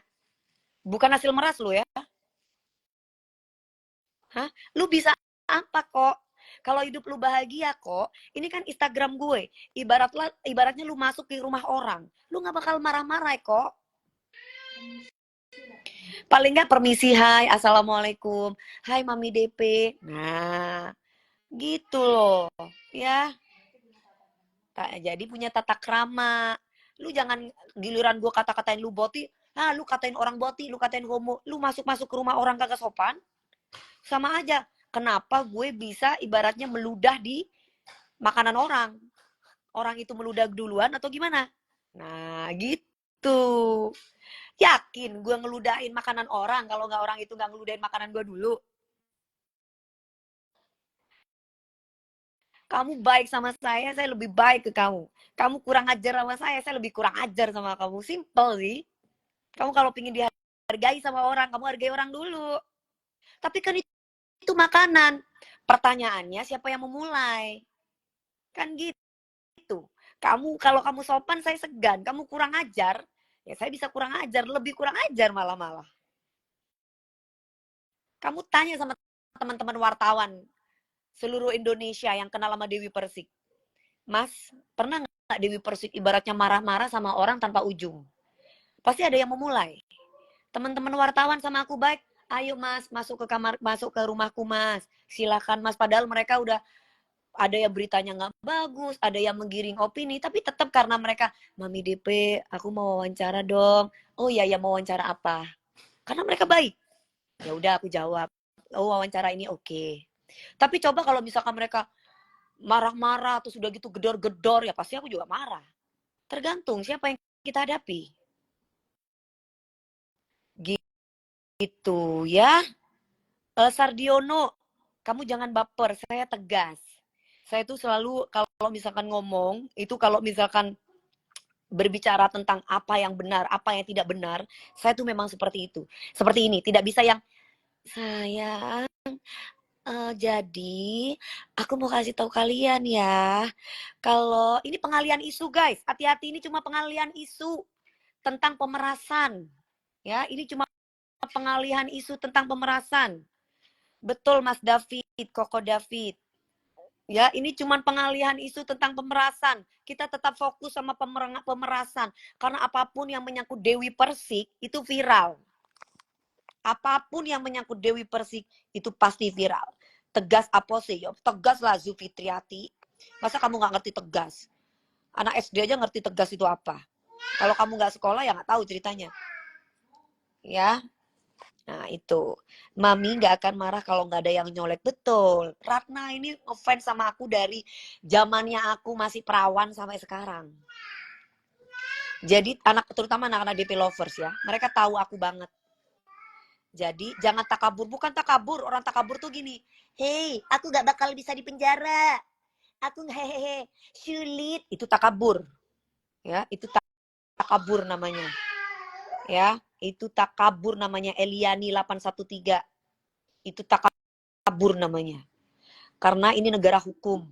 Bukan hasil meras lu ya. Hah? Lu bisa apa kok? Kalau hidup lu bahagia kok, ini kan Instagram gue. Ibaratnya lu masuk ke rumah orang. Lu gak bakal marah-marah kok. Paling gak permisi, hai, assalamualaikum. Hai Mami DP. Nah, gitu loh. Ya, jadi punya tata krama. Lu jangan giliran gue kata-katain lu boti. Lu katain orang boti, lu katain homo. Lu masuk-masuk ke rumah orang kagak sopan. Sama aja. Kenapa gue bisa ibaratnya meludah di makanan orang? Orang itu meludah duluan atau gimana? Nah, gitu. Yakin gue ngeludahin makanan orang kalau nggak orang itu nggak ngeludahin makanan gue dulu? Kamu baik sama saya lebih baik ke kamu. Kamu kurang ajar sama saya lebih kurang ajar sama kamu. Simple sih. Kamu kalau pingin dihargai sama orang, kamu hargai orang dulu. Tapi kan itu makanan. Pertanyaannya siapa yang memulai? Kan gitu. Kalau kamu sopan saya segan, kamu kurang ajar, ya saya bisa kurang ajar, lebih kurang ajar malah. Kamu tanya sama teman-teman wartawan seluruh Indonesia yang kenal sama Dewi Persik. Mas, pernah nggak Dewi Persik ibaratnya marah-marah sama orang tanpa ujung? Pasti ada yang memulai. Teman-teman wartawan sama aku baik, Ayo mas, masuk ke kamar, masuk ke rumahku mas. Silakan mas. Padahal mereka udah ada yang beritanya nggak bagus, ada yang menggiring opini, tapi tetap karena mereka, Mami DP, aku mau wawancara dong. Oh iya, ya mau wawancara apa? Karena mereka baik. Ya udah aku jawab. Oh wawancara ini oke. Tapi coba kalau misalkan mereka marah-marah terus udah gitu gedor-gedor, ya pasti aku juga marah. Tergantung siapa yang kita hadapi. Gitu ya. Sardiono, kamu jangan baper, saya tegas. Saya tuh selalu kalau misalkan ngomong, itu kalau misalkan berbicara tentang apa yang benar, apa yang tidak benar, saya tuh memang seperti itu. Seperti ini, tidak bisa yang sayang, jadi aku mau kasih tahu kalian ya, kalau ini pengalian isu guys, hati-hati ini cuma pengalian isu tentang pemerasan. Ya, ini cuma pengalihan isu tentang pemerasan. Betul Mas David, Koko David. Ya, ini cuma pengalihan isu tentang pemerasan. Kita tetap fokus sama pemerasan. Karena apapun yang menyangkut Dewi Persik, itu viral. Apapun yang menyangkut Dewi Persik, itu pasti viral. Tegas apa sih? Tegas lah Zulfitriati. Masa kamu nggak ngerti tegas? Anak SD aja ngerti tegas itu apa. Kalau kamu nggak sekolah, ya nggak tahu ceritanya. Ya, nah itu, Mami nggak akan marah kalau nggak ada yang nyolek. Betul, Ratna ini ngefans sama aku dari zamannya aku masih perawan sampai sekarang. Jadi terutama anak-anak DP lovers ya, mereka tahu aku banget. Jadi jangan takabur, bukan takabur. Orang takabur tuh gini, hei aku nggak bakal bisa dipenjara, aku hehehe sulit, itu takabur. Ya, itu takabur namanya. Ya, itu takabur namanya. Eliani 813. Itu takabur namanya. Karena ini negara hukum.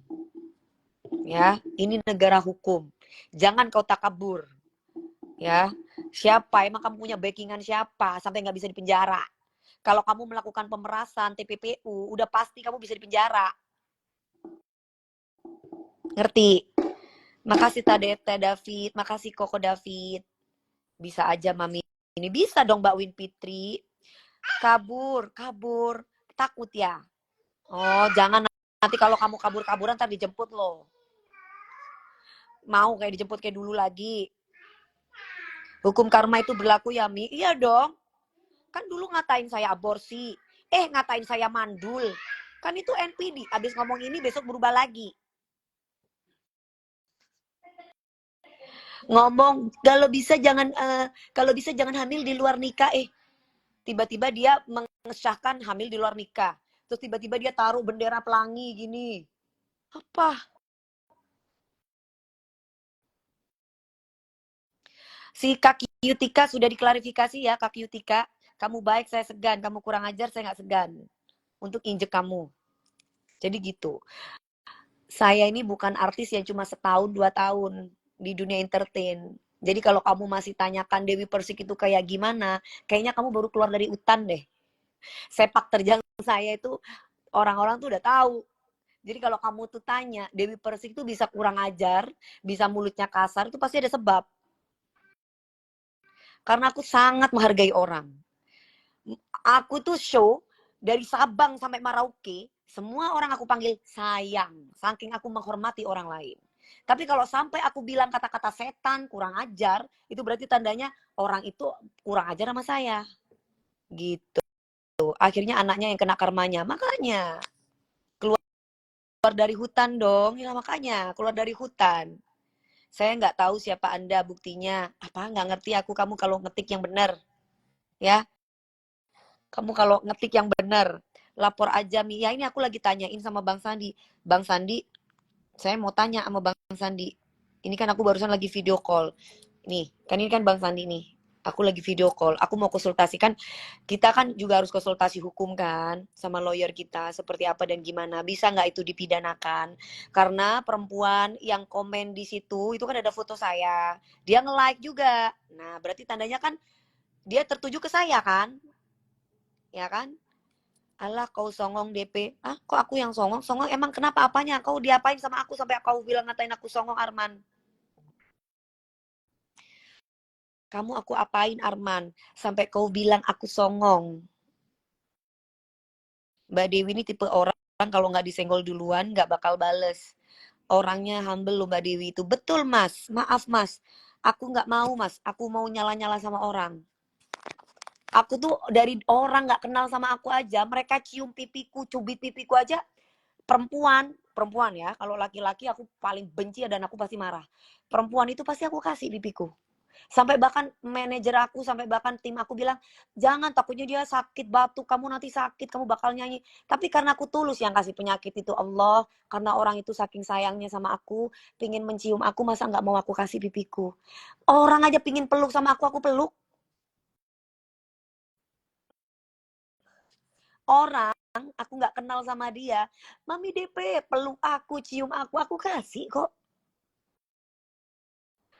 Ya, ini negara hukum. Jangan kau takabur. Ya, siapa? Emang kamu punya backingan siapa sampai nggak bisa dipenjara? Kalau kamu melakukan pemerasan TPPU, udah pasti kamu bisa dipenjara. Ngerti? Makasih Tadete David, makasih Koko David. Bisa aja Mami. Ini bisa dong Mbak Win Fitri. Kabur. Takut ya? Oh, jangan nanti kalau kamu kabur-kaburan ntar dijemput loh. Mau kayak dijemput kayak dulu lagi. Hukum karma itu berlaku ya, Mi? Iya dong. Kan dulu ngatain saya aborsi. Ngatain saya mandul. Kan itu NPD. Abis ngomong ini besok berubah lagi. Ngomong kalau bisa jangan hamil di luar nikah. Tiba-tiba dia mengesahkan hamil di luar nikah. Terus tiba-tiba dia taruh bendera pelangi gini. Apa? Si Kak Yutika sudah diklarifikasi ya, Kak Yutika. Kamu baik, saya segan. Kamu kurang ajar, saya nggak segan. Untuk injek kamu. Jadi gitu. Saya ini bukan artis yang cuma setahun, 2 tahun di dunia entertain. Jadi kalau kamu masih tanyakan Dewi Persik itu kayak gimana, kayaknya kamu baru keluar dari hutan deh. Sepak terjang saya itu orang-orang tuh udah tahu. Jadi kalau kamu tuh tanya, Dewi Persik tuh bisa kurang ajar, bisa mulutnya kasar, itu pasti ada sebab. Karena aku sangat menghargai orang. Aku tuh show dari Sabang sampai Merauke, semua orang aku panggil sayang, saking aku menghormati orang lain. Tapi kalau sampai aku bilang kata-kata setan, kurang ajar, itu berarti tandanya orang itu kurang ajar sama saya. Gitu. Akhirnya anaknya yang kena karmanya. Makanya keluar dari hutan dong. Ya makanya keluar dari hutan. Saya nggak tahu siapa Anda buktinya. Apa nggak ngerti aku, kamu kalau ngetik yang benar. Ya. Kamu kalau ngetik yang benar, lapor aja Mi. Ya ini aku lagi tanyain sama Bang Sandi. Bang Sandi, saya mau tanya sama Bang Sandi. Ini kan aku barusan lagi video call. Nih, kan ini kan Bang Sandi nih. Aku lagi video call. Aku mau konsultasikan. Kita kan juga harus konsultasi hukum kan sama lawyer kita seperti apa dan gimana. Bisa nggak itu dipidanakan? Karena perempuan yang komen di situ itu kan ada foto saya. Dia nge-like juga. Nah, berarti tandanya kan dia tertuju ke saya kan? Ya kan? Alah kau songong DP. Kok aku yang songong? Songong emang kenapa apanya? Kau diapain sama aku sampai kau bilang ngatain aku songong, Arman? Kamu aku apain, Arman? Sampai kau bilang aku songong. Mbak Dewi ini tipe orang kalau nggak disenggol duluan nggak bakal bales. Orangnya humble loh Mbak Dewi itu. Betul Mas, maaf Mas. Aku nggak mau Mas, aku mau nyala-nyala sama orang. Aku tuh dari orang nggak kenal sama aku aja, mereka cium pipiku, cubit pipiku aja, perempuan ya. Kalau laki-laki aku paling benci dan aku pasti marah. Perempuan itu pasti aku kasih pipiku. Sampai bahkan manajer aku, sampai bahkan tim aku bilang, jangan, takutnya dia sakit batuk, kamu nanti sakit, kamu bakal nyanyi. Tapi karena aku tulus yang kasih penyakit itu Allah, karena orang itu saking sayangnya sama aku, pingin mencium aku, masa nggak mau aku kasih pipiku. Orang aja pingin peluk sama aku peluk. Orang, aku nggak kenal sama dia, Mami DP, peluk aku, cium aku kasih kok.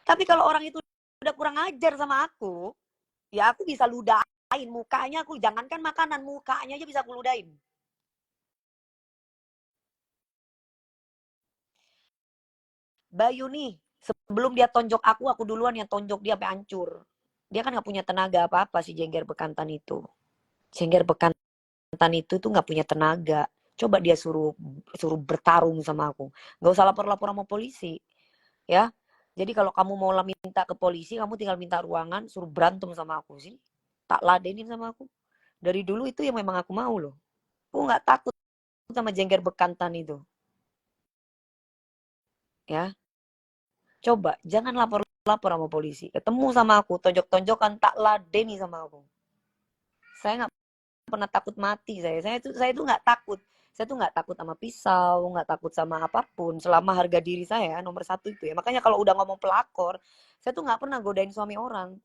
Tapi kalau orang itu udah kurang ajar sama aku, ya aku bisa ludahin mukanya, aku jangankan makanan, mukanya aja bisa aku ludahin. Bayu nih, sebelum dia tonjok aku duluan yang tonjok dia sampai hancur. Dia kan nggak punya tenaga apa-apa si Jengger Bekantan itu. Jengger Bekantan itu tuh nggak punya tenaga. Coba dia suruh bertarung sama aku. Nggak usah lapor-lapor sama polisi. Ya, jadi kalau kamu mau minta ke polisi, kamu tinggal minta ruangan, suruh berantem sama aku sih. Tak ladenin sama aku. Dari dulu itu yang memang aku mau loh. Aku nggak takut sama Jengger Bekantan itu. Ya, coba jangan lapor sama polisi. Ketemu sama aku, tonjok-tonjokan, tak ladeni sama aku. Saya nggak pernah takut mati saya itu nggak takut. Saya tuh nggak takut sama pisau, nggak takut sama apapun. Selama harga diri saya nomor satu itu ya. Makanya kalau udah ngomong pelakor, saya tuh nggak pernah godain suami orang.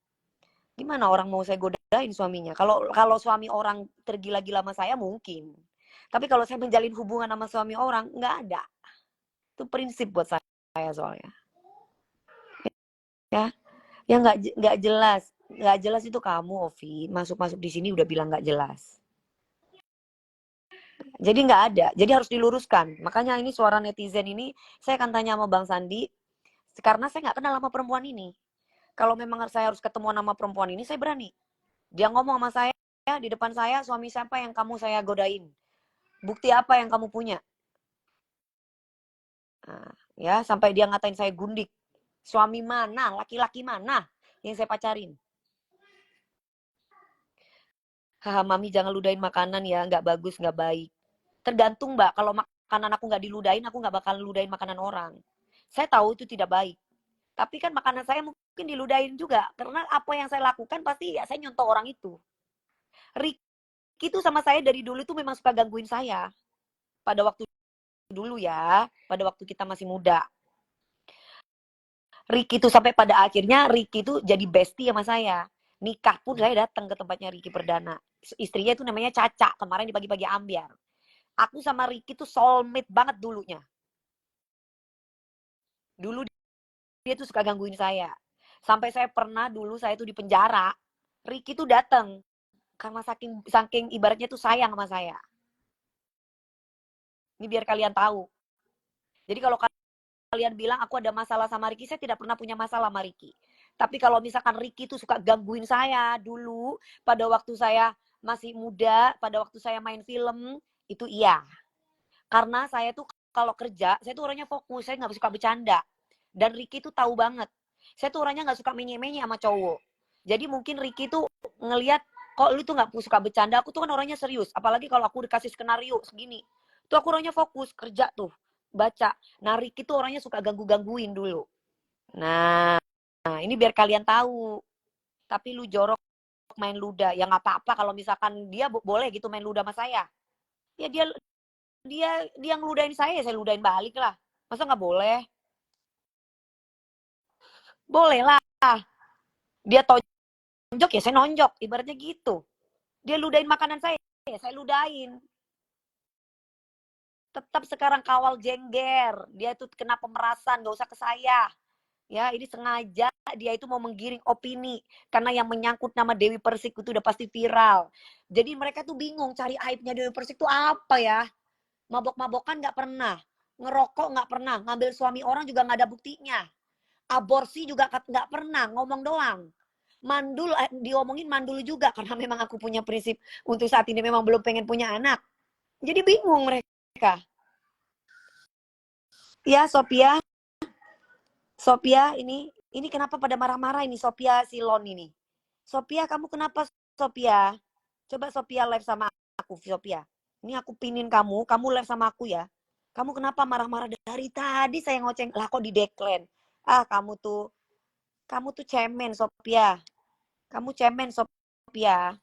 Gimana orang mau saya godain suaminya? Kalau suami orang tergila-gila sama saya mungkin. Tapi kalau saya menjalin hubungan sama suami orang, nggak ada. Itu prinsip buat saya soalnya. Ya, yang nggak jelas. Nggak jelas itu kamu, Ovi. Masuk-masuk di sini udah bilang nggak jelas. Jadi nggak ada. Jadi harus diluruskan. Makanya ini suara netizen ini, saya akan tanya sama Bang Sandi. Karena saya nggak kenal sama perempuan ini. Kalau memang saya harus ketemu sama perempuan ini, saya berani. Dia ngomong sama saya, di depan saya, suami siapa yang kamu saya godain? Bukti apa yang kamu punya? Nah, ya, sampai dia ngatain saya gundik. Suami mana? Laki-laki mana yang saya pacarin? Haha, Mami jangan ludahin makanan ya, nggak bagus, nggak baik. Tergantung Mbak, kalau makanan aku nggak diludahin, aku nggak bakal ludahin makanan orang. Saya tahu itu tidak baik. Tapi kan makanan saya mungkin diludahin juga. Karena apa yang saya lakukan pasti ya saya nyontoh orang itu. Ricky itu sama saya dari dulu itu memang suka gangguin saya. Pada waktu dulu ya, pada waktu kita masih muda. Ricky itu sampai pada akhirnya Ricky itu jadi bestie sama saya. Nikah pun saya datang ke tempatnya Ricky Perdana. Istrinya itu namanya Caca, kemarin di pagi-pagi ambiar. Aku sama Ricky tuh soulmate banget dulunya. Dulu dia tuh suka gangguin saya. Sampai saya pernah dulu saya tuh di penjara. Ricky tuh datang karena saking ibaratnya tuh sayang sama saya. Ini biar kalian tahu. Jadi kalau kalian bilang aku ada masalah sama Ricky, saya tidak pernah punya masalah sama Ricky. Tapi kalau misalkan Ricky tuh suka gangguin saya dulu pada waktu saya masih muda, pada waktu saya main film, itu iya. Karena saya tuh kalau kerja, saya tuh orangnya fokus, saya nggak suka bercanda. Dan Ricky tuh tahu banget. Saya tuh orangnya nggak suka menye-menye sama cowok. Jadi mungkin Ricky tuh ngelihat, kok lu tuh nggak suka bercanda, aku tuh kan orangnya serius. Apalagi kalau aku dikasih skenario segini. Tuh aku orangnya fokus, kerja tuh, baca. Nah Ricky tuh orangnya suka gangguin dulu. Nah ini biar kalian tahu. Tapi lu jorok main luda, ya nggak apa-apa kalau misalkan dia boleh gitu main luda sama saya. Ya dia ngeludahin saya ludahin balik lah. Masa nggak boleh? Boleh lah. Dia tonjok ya saya nonjok, ibaratnya gitu. Dia ludahin makanan saya, ya saya ludahin. Tetap sekarang kawal Jengger. Dia itu kena pemerasan, nggak usah ke saya. Ya, ini sengaja dia itu mau menggiring opini karena yang menyangkut nama Dewi Persik itu udah pasti viral. Jadi mereka tuh bingung cari aibnya Dewi Persik itu apa ya? Mabok-mabokan nggak pernah, ngerokok nggak pernah, ngambil suami orang juga nggak ada buktinya. Aborsi juga nggak pernah, ngomong doang. Mandul diomongin mandul juga karena memang aku punya prinsip untuk saat ini memang belum pengen punya anak. Jadi bingung mereka. Ya, Sophia, ini kenapa pada marah-marah ini Sophia Silon ini? Sophia, kamu kenapa Sophia? Coba Sophia live sama aku, Sophia. Ini aku pinin kamu live sama aku ya. Kamu kenapa marah-marah dari tadi saya ngoceng lah kok di decline. Ah, kamu tuh cemen Sophia. Kamu cemen Sophia.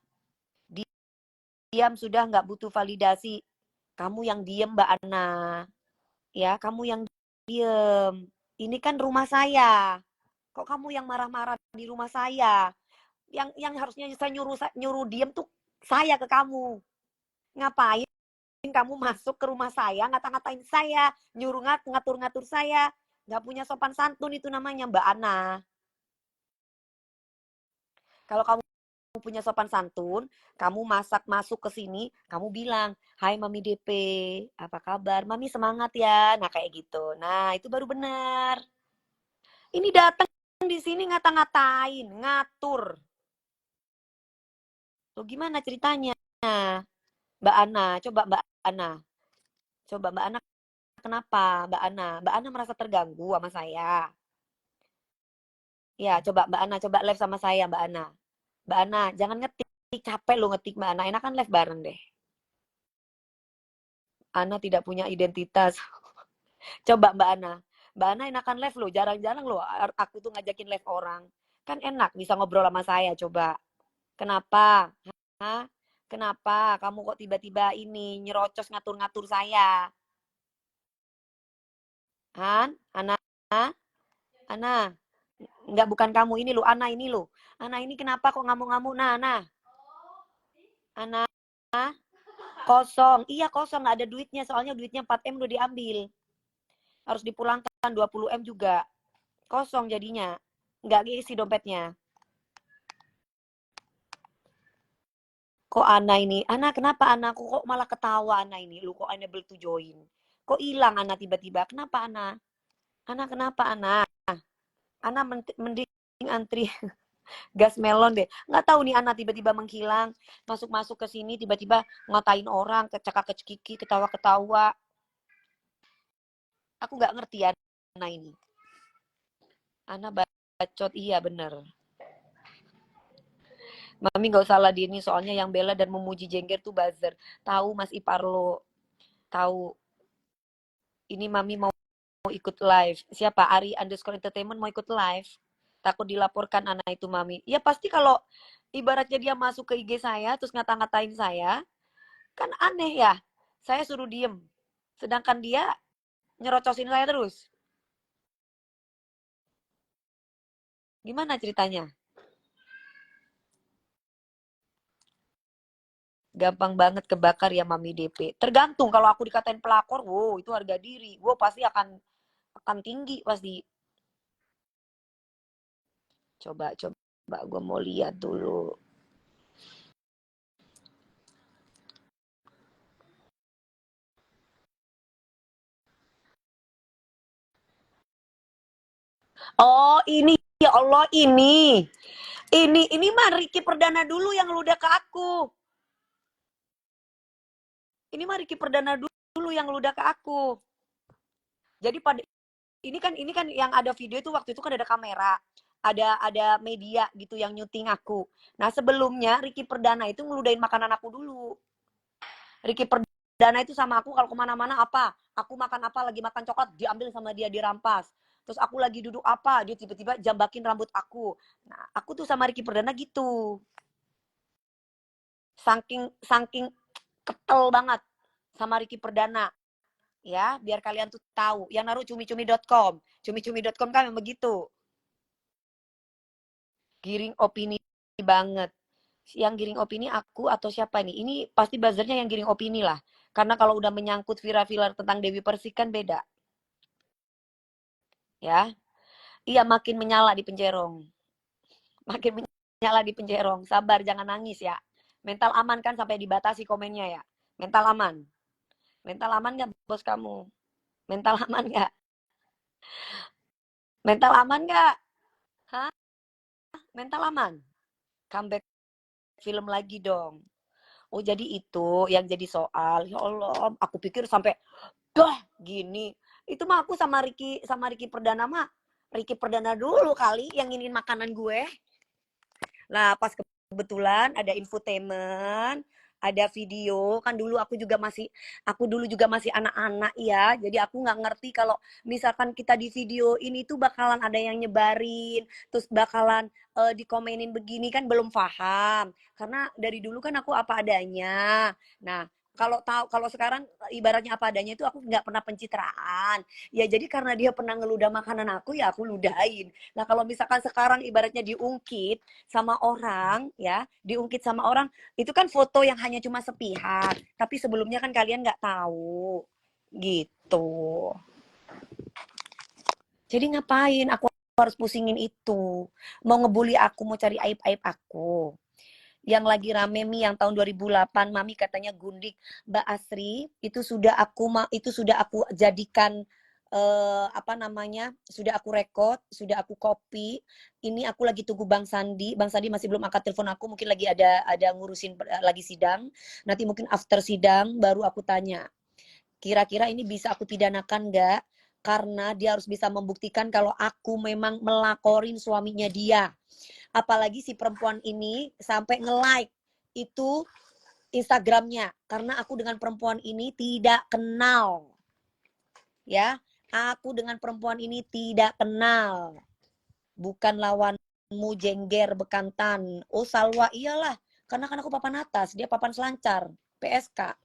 Diam sudah nggak butuh validasi. Kamu yang diem Mbak Ana. Ya, kamu yang diem. Ini kan rumah saya. Kok kamu yang marah-marah di rumah saya? Yang harusnya saya nyuruh diem tuh saya ke kamu. Ngapain kamu masuk ke rumah saya, ngata-ngatain saya, nyuruh ngatur-ngatur saya. Nggak punya sopan santun itu namanya Mbak Ana. Kalau kamu punya sopan santun, kamu masuk ke sini, kamu bilang, "Hai Mami DP, apa kabar? Mami semangat ya." Nah, kayak gitu. Nah, itu baru benar. Ini datang di sini ngata-ngatain, ngatur. Tuh gimana ceritanya? Mbak Ana, coba Mbak Ana. Coba Mbak Ana kenapa? Mbak Ana, Mbak Ana merasa terganggu sama saya. Ya, coba Mbak Ana, coba live sama saya Mbak Ana. Mbak Ana, jangan ngetik, capek lo ngetik Mbak Ana. Enakan live bareng deh. Ana tidak punya identitas. Coba Mbak Ana. Mbak Ana enakan live lo, jarang-jarang lo aku tuh ngajakin live orang. Kan enak bisa ngobrol sama saya, coba. Kenapa? Hah? Kenapa kamu kok tiba-tiba ini nyerocos ngatur-ngatur saya? Han? Ana? Ana? Enggak, bukan kamu ini lo, Ana ini lo. Ana ini kenapa kok ngamuk-ngamuk? Nah. Ana? Kosong. Iya kosong, nggak ada duitnya. Soalnya duitnya 4M udah diambil. Harus dipulangkan 20M juga. Kosong jadinya. Nggak isi dompetnya. Kok Ana ini? Ana kenapa Ana? Kok malah ketawa Ana ini? Lu kok unable to join? Kok hilang Ana tiba-tiba? Kenapa Ana? Ana kenapa Ana? Ana mending antri gas melon deh. Nggak tahu nih Ana tiba-tiba menghilang. Masuk-masuk ke sini tiba-tiba ngatain orang. Kecakak-kecikiki, ketawa-ketawa. Aku nggak ngerti Ana ini. Ana bacot, iya bener. Mami nggak usah ladini soalnya yang bela dan memuji Jengger tuh buzzer. Tahu Mas Iparlo, tahu. Ini Mami mau ikut live. Siapa? Ari_entertainment mau ikut live. Takut dilaporkan anak itu Mami. Ya pasti kalau ibaratnya dia masuk ke IG saya terus ngata-ngatain saya, kan aneh ya. Saya suruh diem. Sedangkan dia nyerocosin saya terus. Gimana ceritanya? Gampang banget kebakar ya Mami DP. Tergantung kalau aku dikatain pelakor, wow itu harga diri. Wow pasti akan tinggi pasti. Coba gue mau lihat dulu. Oh ini ya Allah ini mah Ricky Perdana dulu yang ludah ke aku. Ini mah Ricky Perdana dulu yang ludah ke aku. Jadi pada ini kan yang ada video itu waktu itu kan ada kamera, ada media gitu yang nyuting aku. Nah sebelumnya Ricky Perdana itu ngeludahin makanan aku dulu. Ricky Perdana itu sama aku kalau kemana-mana apa, aku makan apa, lagi makan coklat diambil sama dia, dirampas. Terus aku lagi duduk apa, dia tiba-tiba jambakin rambut aku. Nah aku tuh sama Ricky Perdana gitu. Saking ketel banget sama Ricky Perdana. Ya, biar kalian tuh tahu. Yang naruh cumi-cumi.com. Cumi-cumi.com kan memang begitu. Giring opini banget. Yang giring opini aku atau siapa nih? Ini pasti buzzernya yang giring opini lah. Karena kalau udah menyangkut viral-viral tentang Dewi Persik kan beda. Ya. Iya makin menyala di penjerong. Makin menyala di penjerong. Sabar, jangan nangis ya. Mental aman kan sampai dibatasi komennya ya. Mental aman. Mental aman nggak bos kamu? Mental aman nggak? Mental aman nggak? Hah? Mental aman? Comeback film lagi dong. Oh jadi itu yang jadi soal. Ya Allah, aku pikir sampai dah gini. Itu mah aku sama Ricky Perdana mah. Ricky Perdana dulu kali yang ingin makanan gue. Nah, pas kebetulan ada infotainment, ada video, kan dulu aku dulu juga masih anak-anak ya. Jadi aku nggak ngerti kalau misalkan kita di video ini tuh bakalan ada yang nyebarin, terus bakalan dikomenin begini kan belum paham. Karena dari dulu kan aku apa adanya. Nah, kalau sekarang ibaratnya apa adanya itu aku nggak pernah pencitraan. Ya jadi karena dia pernah ngeludah makanan aku ya aku ludahin. Nah, kalau misalkan sekarang ibaratnya diungkit sama orang ya, diungkit sama orang itu kan foto yang hanya cuma sepihak, tapi sebelumnya kan kalian nggak tahu gitu. Jadi ngapain aku harus pusingin itu? Mau ngebully aku, mau cari aib-aib aku. Yang lagi rame yang tahun 2008 Mami katanya gundik Mbak Asri itu sudah aku jadikan apa namanya, sudah aku rekod, sudah aku copy. Ini aku lagi tunggu Bang Sandi masih belum angkat telepon aku, mungkin lagi ada ngurusin lagi sidang. Nanti mungkin after sidang baru aku tanya. Kira-kira ini bisa aku pidanakan nggak? Karena dia harus bisa membuktikan kalau aku memang melaporin suaminya dia. Apalagi si perempuan ini sampai nge-like itu Instagramnya. Karena aku dengan perempuan ini tidak kenal. Ya, aku dengan perempuan ini tidak kenal. Bukan lawanmu jengger bekantan. Oh Salwa iyalah. Karena kan aku papan atas, dia papan selancar. PSK.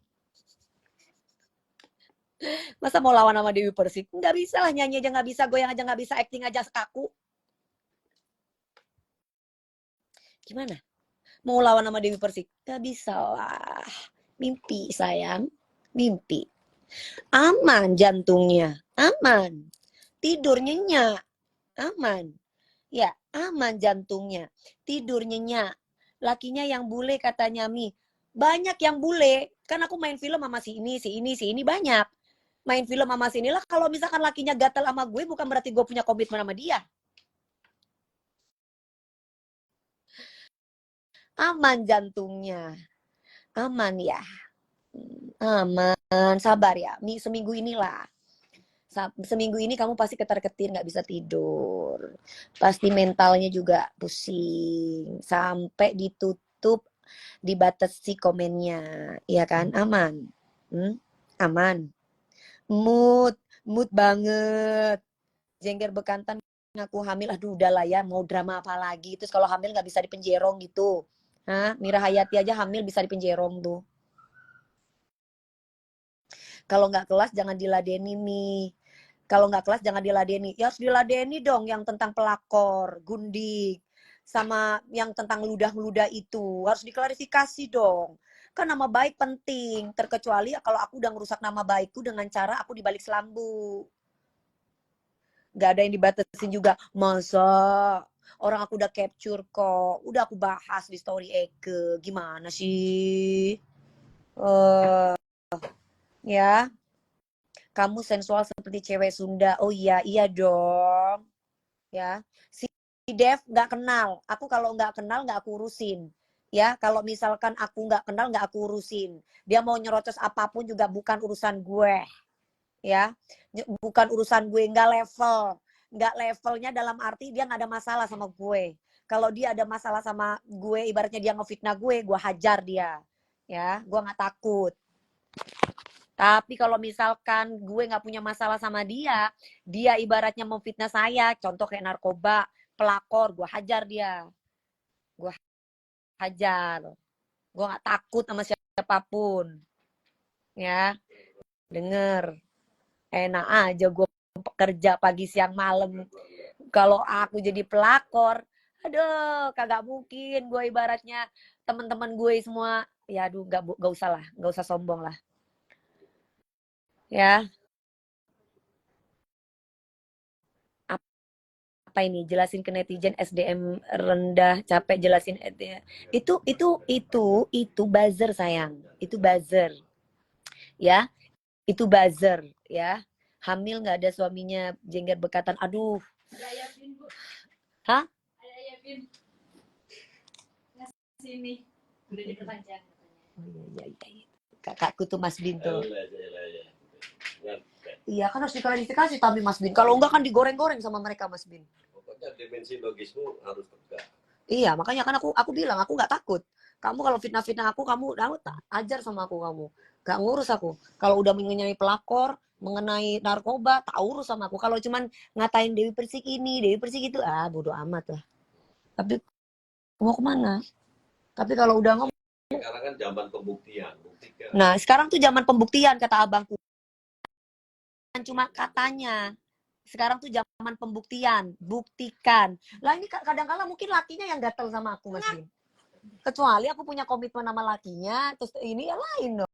Masa mau lawan sama Dewi Persik? Nggak bisa lah, nyanyi aja nggak bisa, goyang aja nggak bisa, acting aja kaku. Gimana? Mau lawan sama Dewi Persik? Nggak bisa lah. Mimpi sayang, mimpi. Aman jantungnya, aman. Tidur nyenyak, aman. Ya, aman jantungnya. Tidur nyenyak. Lakinya yang bule katanya Mi. Banyak yang bule. Kan aku main film sama si ini banyak. Main film sama si inilah. Kalau misalkan lakinya gatel sama gue, bukan berarti gue punya komitmen sama dia. Aman jantungnya. Aman ya. Aman. Sabar ya. Mi, seminggu inilah. Seminggu ini kamu pasti ketar-ketir gak bisa tidur. Pasti mentalnya juga pusing. Sampai ditutup, dibatasi komennya. Iya kan? Aman. Aman. Mood banget. Jengger bekantan ngaku hamil. Aduh udahlah ya, mau drama apa lagi. Terus kalau hamil gak bisa dipenjerong gitu. Hah? Mira Hayati aja hamil bisa dipenjerong tuh. Kalau nggak kelas jangan diladeni nih. Kalau nggak kelas jangan diladeni. Ya harus diladeni dong yang tentang pelakor, gundik, sama yang tentang ludah-ludah itu. Harus diklarifikasi dong. Kan nama baik penting. Terkecuali kalau aku udah ngerusak nama baikku dengan cara aku dibalik selambu. Nggak ada yang dibatasin juga. Masa orang aku udah capture kok. Udah aku bahas di story Eke. Gimana sih? Ya. Kamu sensual seperti cewek Sunda. Oh iya, iya dong. Ya. Si Dev nggak kenal. Aku kalau nggak kenal nggak aku urusin. Ya, kalau misalkan aku nggak kenal nggak aku urusin. Dia mau nyerocos apapun juga bukan urusan gue. Ya, bukan urusan gue, nggak level. Nggak levelnya dalam arti dia nggak ada masalah sama gue. Kalau dia ada masalah sama gue, ibaratnya dia ngefitnah gue hajar dia. Ya, gue nggak takut. Tapi kalau misalkan gue nggak punya masalah sama dia, dia ibaratnya memfitnah saya, contoh kayak narkoba, pelakor, gue hajar dia. Gue hajar. Gue nggak takut sama siapapun. Ya, denger. Enak aja gue pekerja pagi siang malam. Kalau aku jadi pelakor, aduh kagak mungkin gue ibaratnya teman-teman gue semua, ya aduh nggak usah lah, nggak usah sombong lah. Ya, apa ini jelasin ke netizen SDM rendah capek jelasin itu buzzer sayang, itu buzzer ya, itu buzzer ya. Hamil nggak ada suaminya jengger bekatan, aduh. Hah? Sini udah diperpanjang. Iya. Kakakku tuh Mas Bin tuh. Iya kan harus diklarifikasi tapi Mas Bin. Kalau enggak kan digoreng-goreng sama mereka Mas Bin. Pokoknya dimensi logismu harus tegak. Iya, makanya kan aku bilang aku nggak takut. Kamu kalau fitnah-fitnah aku, kamu ajar sama kamu. Gak ngurus aku. Kalau udah mengenai pelakor, mengenai narkoba, tak urus sama aku. Kalau cuman ngatain Dewi Persik ini, Dewi Persik itu, bodo amat lah. Tapi mau kemana? Tapi kalau udah ngomong, Sekarang kan zaman pembuktian, buktikan. nah sekarang tuh zaman pembuktian kata abangku. Bukan cuma katanya. Sekarang tuh zaman pembuktian, buktikan. Lah ini kadang-kala mungkin lakinya yang gatel sama aku Mas Bin. Kecuali aku punya komitmen sama lakinya, terus ini ya lain dong.